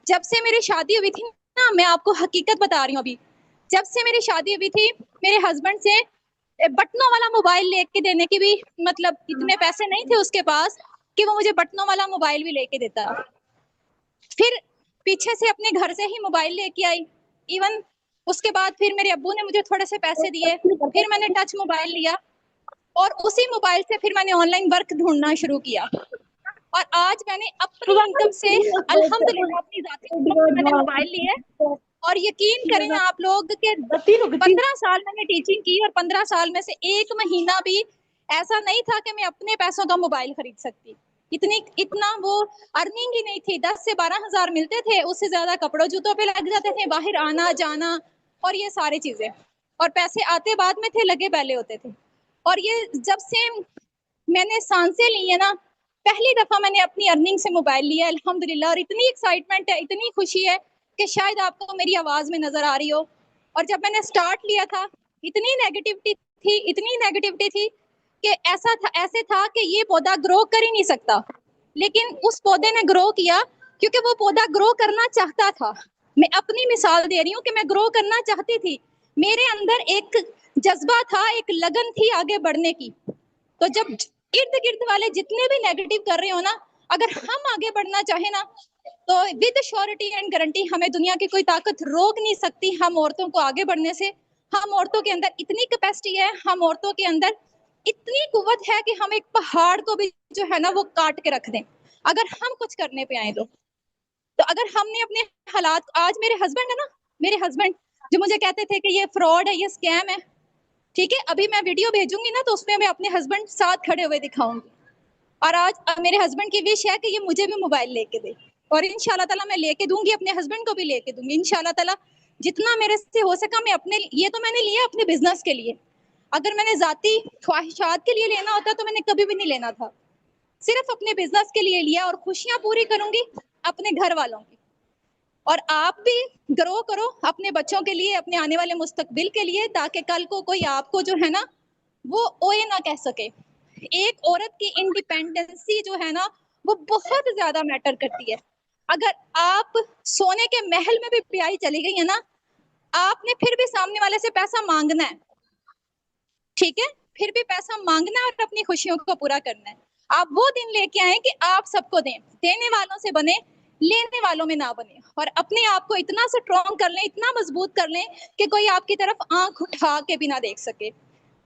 जब से मेरी शादी हुई थी ना, मैं आपको हकीकत बता रही हूँ, अभी जब से मेरी शादी हुई थी मेरे हस्बैंड से बटनों वाला मोबाइल लेके देने की भी मतलब इतने पैसे नहीं थे उसके पास कि वो मुझे बटनों वाला मोबाइल भी लेके देता। फिर पीछे से अपने घर से ही मोबाइल लेके आई। इवन उसके बाद फिर मेरे अब्बू ने मुझे थोड़े से पैसे दिए, फिर मैंने टच मोबाइल लिया और उसी मोबाइल से फिर मैंने ऑनलाइन वर्क ढूंढना शुरू किया। और आज मैंने अपनी इनकम से अल्हम्दुलिल्लाह अपनी जाती इनकम से मैंने मोबाइल लिया। और यकीन करें आप लोग कि 15 साल मैंने टीचिंग की और 15 साल में से एक महीना भी ऐसा नहीं था कि मैं अपने पैसों का मोबाइल खरीद सकती। इतना वो अर्निंग ही नहीं थी। 10 से 12,000 मिलते थे, उससे ज्यादा कपड़ों जूतों पे लग जाते थे, बाहर आना जाना और ये सारी चीजें। और पैसे आते बाद में थे, लगे पहले होते थे। और ये जब से मैंने सांसें ली है ना, पहली दफा मैंने अपनी अर्निंग से मोबाइल लिया अल्हम्दुलिल्लाह। और इतनी एक्साइटमेंट है, इतनी खुशी है कि शायद आपको मेरी आवाज में नजर आ रही हो। और जब मैंने स्टार्ट लिया था इतनी नेगेटिविटी थी कि ऐसे था कि ये पौधा ग्रो कर ही नहीं सकता। लेकिन उस पौधे ने ग्रो किया क्योंकि वो पौधा ग्रो करना चाहता था। मैं अपनी मिसाल दे रही हूँ कि मैं ग्रो करना चाहती थी, मेरे अंदर एक जज्बा था, एक लगन थी आगे बढ़ने की। तो जब इर्द गिर्द वाले जितने भी नेगेटिव कर रहे हो ना, अगर हम आगे बढ़ना चाहे ना तो विद श्योरिटी एंड गारंटी हमें दुनिया की कोई ताकत रोक नहीं सकती हम औरतों को आगे बढ़ने से। हम औरतों के अंदर इतनी कैपेसिटी है, हम औरतों के अंदर इतनी कुव्वत है कि हम एक पहाड़ को भी जो है ना वो काट के रख दें अगर हम कुछ करने पे आए तो अगर हमने अपने हालात, आज मेरे हस्बैंड है ना, मेरे हस्बैंड जो मुझे कहते थे कि ये फ्रॉड है, ये स्कैम है, ठीक है, अभी मैं वीडियो भेजूंगी ना तो उसमें मैं अपने हस्बैंड साथ खड़े हुए दिखाऊंगी। और आज मेरे हस्बैंड की विश है कि ये मुझे भी मोबाइल लेके दे, और इंशाल्लाह ताला मैं लेके दूंगी, अपने हस्बैंड को भी लेके दूंगी इंशाल्लाह ताला। जितना मेरे से हो सका मैं अपने, ये तो मैंने लिया अपने बिजनेस के लिए। अगर मैंने जाती ख्वाहिशात के लिए लेना होता तो मैंने कभी भी नहीं लेना था, सिर्फ अपने बिजनेस के लिए लिया। और खुशियां पूरी करूंगी अपने घर वालों की। और आप भी ग्रो करो अपने बच्चों के लिए, अपने आने वाले मुस्तकबिल के लिए, ताकि कल को कोई आपको जो है ना वो ओए ना कह सके। एक औरत की इंडिपेंडेंसी जो है ना वो बहुत ज्यादा मैटर करती है। अगर आप सोने के महल में भी ब्याही चली गई है ना, आपने फिर भी सामने वाले से पैसा मांगना है, ठीक है, फिर भी पैसा मांगना है और अपनी खुशियों को पूरा करना है। आप वो दिन लेके आए कि आप सबको दें, देने वालों से बने, लेने वालों में ना बने। और अपने आप को इतना स्ट्रॉन्ग कर लें, इतना मजबूत कर लें कि कोई आपकी तरफ आंख उठा के भी ना देख सके।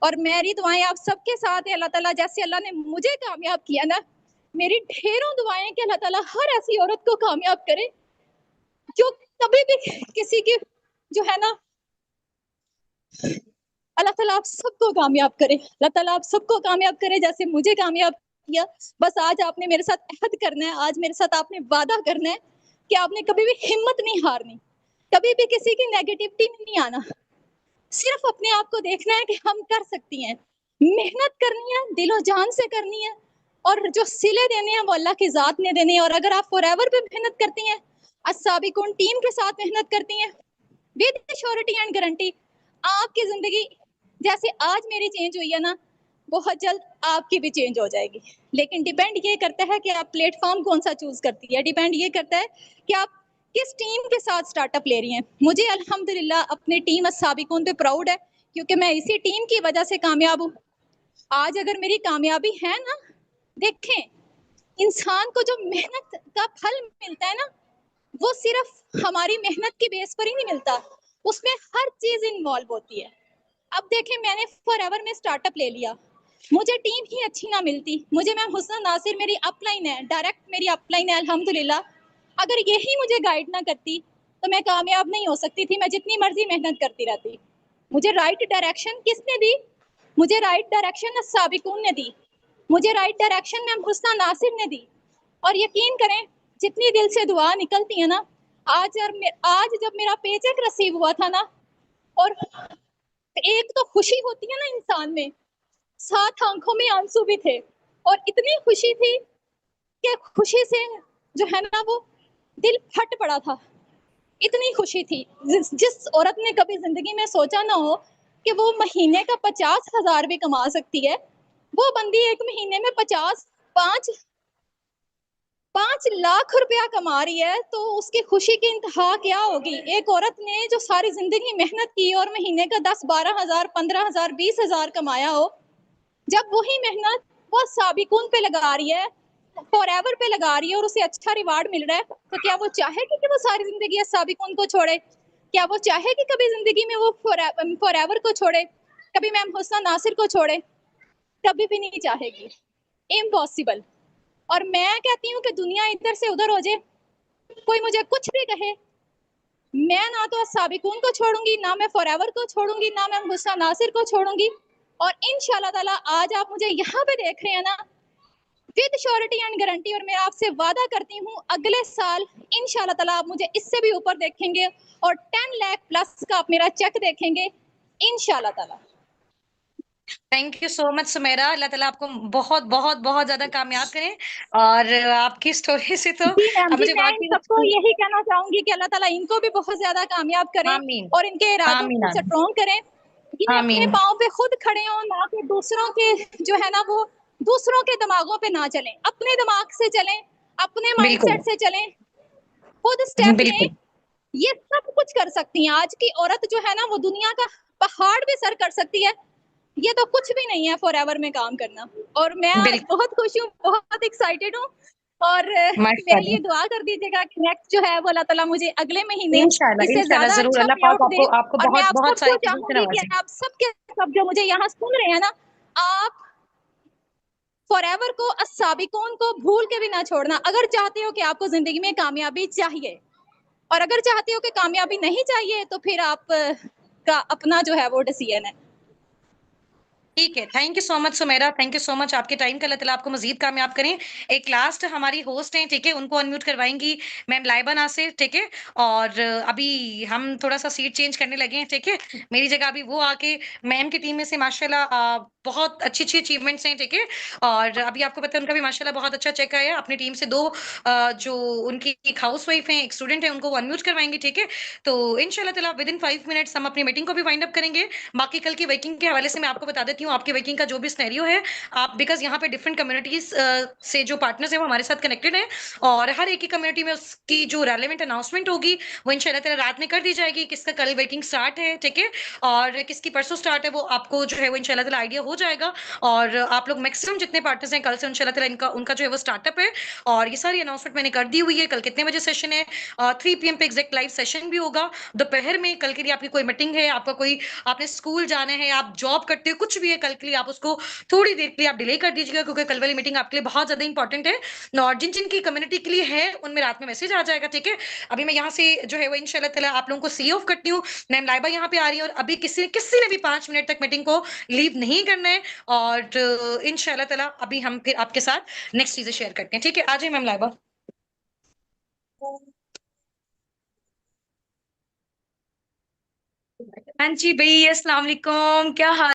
और मेरी दुआएं आप सबके साथ है। अल्लाह ताला जैसे अल्लाह ने मुझे कामयाब किया ना, मेरी ढेरों दुआएं कि अल्लाह ताला हर ऐसी औरत को कामयाब करे जो कभी भी किसी की जो है ना, अल्लाह ताला आप सबको कामयाब करे, अल्लाह ताला आप सबको कामयाब करे जैसे मुझे कामयाब किया। बस आज आपने मेरे साथ अहद करना है, आज मेरे साथ आपने वादा करना है कि आपने कभी भी हिम्मत नहीं हारनी, कभी भी किसी की नेगेटिविटी में नहीं आना, सिर्फ अपने आप को देखना है कि हम कर सकती हैं, मेहनत करनी है, दिलो जान से करनी है, और जो सिले देने हैं वो अल्लाह की जात ने देने हैं। और अगर आप फॉरएवर भी मेहनत करती हैं, अस्साबिकून टीम के साथ मेहनत करती हैं, विद श्योरिटी एंड गारंटी आपकी जिंदगी जैसे आज मेरी चेंज हुई है ना, बहुत जल्द आपकी भी चेंज हो जाएगी। लेकिन डिपेंड ये करता है कि आप प्लेटफॉर्म कौन सा चूज करती है, डिपेंड ये करता है कि आप किस टीम के साथ स्टार्टअप ले रही हैं। मुझे अल्हम्दुलिल्लाह अपनी टीम अस्साबिकून पे प्राउड है, क्योंकि मैं इसी टीम की वजह से कामयाब हूँ। आज अगर मेरी कामयाबी है ना, देखें इंसान को जो मेहनत का फल मिलता है ना, वो सिर्फ हमारी मेहनत की बेस पर ही नहीं मिलता, उसमें हर चीज इन्वॉल्व होती है। अब देखें मैंने फॉरएवर में स्टार्टअप ले लिया, मुझे टीम ही अच्छी ना मिलती, मुझे मैम हुस्ना नासिर मेरी अपलाइन है, डायरेक्ट मेरी अपलाइन है अल्हम्दुलिल्लाह, अगर यही मुझे गाइड ना करती तो मैं कामयाब नहीं हो सकती थी, मैं जितनी मर्जी मेहनत करती रहती। मुझे राइट डायरेक्शन किसने दी? मुझे राइट डायरेक्शन साबिकून ने दी, मुझे राइट डायरेक्शन मैम हुस्ना नासिर ने दी। और यकीन करें जितनी दिल से दुआ निकलती है ना, आज जब मेरा पेचेक रिसीव हुआ था ना, और एक तो खुशी होती है ना इंसान में, साथ आंखों में आंसू भी थे, और इतनी खुशी थी कि खुशी से जो है ना वो दिल फट पड़ा था। इतनी खुशी थी, जिस औरत ने कभी जिंदगी में सोचा ना हो कि वो महीने का 50,000 भी कमा सकती है, वो बंदी एक महीने में 5 लाख रुपया कमा रही है, तो उसकी खुशी की इंतहा क्या होगी? एक औरत ने जो सारी जिंदगी मेहनत की और महीने का 10-12 हजार, 15 हजार, 20 हजार कमाया हो, जब वही मेहनत वो साबिकून पे लगा रही है, फॉरएवर पे लगा रही है, और उसे अच्छा रिवार्ड मिल रहा है, तो क्या वो चाहेगी कि वो सारी जिंदगी साबिकून को छोड़े? क्या वो चाहेगी कभी जिंदगी में वो फॉरएवर को छोड़े, कभी मैम हुस्ना नासिर को छोड़े? कभी भी नहीं चाहेगी, इम्पॉसिबल। और मैं कहती हूँ कि दुनिया इधर से उधर हो जाए, कोई मुझे कुछ भी कहे, मैं ना तो साबिकून को छोड़ूंगी, ना मैं फॉरएवर को छोड़ूंगी, ना मैं हुस्ना नासिर को छोड़ूंगी। और इंशाल्लाह ताला आज आप मुझे यहाँ पे देख रहे हैं ना, विद श्योरिटी एंड गारंटी, और मैं आपसे वादा करती हूँ अगले साल इंशाल्लाह ताला आप मुझे इससे भी ऊपर देखेंगे, और 10 लाख प्लस का आप मेरा चेक देखेंगे इंशाल्लाह ताला। Thank you so much Sumera, अल्लाह ताला आपको बहुत बहुत बहुत ज्यादा कामयाब करें। और आपकी स्टोरी से तो जी मैम, अब जी मुझे मैं इन वाकई सबको यही कहना चाहूंगी कि अल्लाह ताला इनको भी बहुत ज्यादा कामयाब करें आमीन और इनके इरादों आमीन को आमीन स्ट्रॉन्ग करें। ये अपने आमीन। पाँव पे खुद खड़े हों, ना कि दूसरों के जो है ना वो दूसरों के दिमागों पे ना चलें, अपने दिमाग से चलें, अपने बिल्कुल माइंडसेट से चलें, खुद स्टेप लें। बिल्कुल। ये सब कुछ कर सकती हैं। आज की औरत जो है ना वो दुनिया का पहाड़ भी सर कर सकती है। ये तो कुछ भी नहीं है फॉरएवर में काम करना। और मैं आज बिल्कुल बहुत खुश हूँ, बहुत एक्साइटेड हूँ। और मेरे लिए माशाल्लाह। दुआ कर दीजिएगा कि नेक्स्ट जो है वो अल्लाह ताला मुझे अगले महीने इंशाल्लाह इससे इंशाल्लाह ज्यादा जरूर अच्छा अल्लाह पे पाक आउट दे। आपको आपको और मैं बहुत आप बहुत सबको सारी चीजों से चाहूंगी कि नवाजे। आप सबके सब जो मुझे यहाँ सुन रहे हैं ना, आप फॉरएवर को अस्साबिकून को भूल के भी ना छोड़ना। अगर चाहते हो कि आपको जिंदगी में कामयाबी चाहिए, और अगर चाहते हो कि कामयाबी नहीं चाहिए, तो फिर आप का अपना जो है वो डिसीजन है। ठीक है, thank you so much Sumera, thank you so much आपके टाइम का, अल्लाह ताला आपको मजीद कामयाब करें। एक लास्ट हमारी होस्ट हैं, ठीक है, उनको अनम्यूट करवाएंगी मैम लाइबा नासिर, ठीक है। और अभी हम थोड़ा सा सीट चेंज करने लगे हैं, ठीक है। मेरी जगह अभी वो आके मैम की टीम में से माशाल्लाह बहुत अच्छी अच्छी अचीवमेंट्स हैं, ठीक है। और अभी आपको पता है उनका भी माशाल्लाह बहुत अच्छा चेक आया अपनी टीम से। 2 जो उनकी एक हाउस वाइफ है, एक स्टूडेंट है, उनको वो अनम्यूट करवाएंगे, ठीक है। तो इंशाल्लाह ताला विद इन 5 मिनट्स हम अपनी मीटिंग को भी वाइंड अप करेंगे। बाकी कल की वर्किंग के हवाले से मैं आपको बता देती हूँ, आपकी वर्किंग का जो भी सिनेरियो है, आप बिकॉज यहाँ पे डिफरेंट कम्युनिटीज से जो पार्टनर्स हैं वो हमारे साथ कनेक्टेड हैं, और हर एक की कम्युनिटी में उसकी जो रेलेवेंट अनाउंसमेंट होगी वो इंशाल्लाह ताला रात में कर दी जाएगी। किसका कल वर्किंग स्टार्ट है, ठीक है, और किसकी परसों स्टार्ट है, वो आपको जो है वो इंशाल्लाह ताला आइडिया हो जाएगा। और आप लोग मैक्सिमम जितने पार्टनर्स हैं कल से इंशाल्लाह ताला इनका उनका जो है वो स्टार्टअप है, और ये सारी अनाउंसमेंट मैंने कर दी हुई है। कल कितने बजे सेशन है, 3 PM पे एग्जैक्ट लाइव सेशन भी होगा दोपहर में। कल के लिए आपकी कोई मीटिंग है, आपका कोई आपने स्कूल जाना है, आप जॉब करते हो, कुछ भी है, कल के लिए आप उसको थोड़ी देर के लिए आप डिले कर दीजिएगा, क्योंकि कल वाली मीटिंग आपके लिए बहुत ज्यादा इंपॉर्टेंट है। और जिन जिन की कम्युनिटी के लिए है उनमें रात में मैसेज आ जाएगा, ठीक है। अभी मैं यहाँ से जो है वो इंशाल्लाह ताला आप लोगों को सी ऑफ करती हूँ। मैम लाइबा यहाँ पे आ रही है, और अभी किसी किसी ने भी 5 मिनट तक मीटिंग को लीव नहीं करना है। और इंशाल्लाह ताला अभी हम फिर आपके साथ नेक्स्ट चीजें शेयर करते हैं, ठीक है। आ जाइए मैम लाइबा। हाँ जी भाई, अस्सलाम वालेकुम, क्या हाल?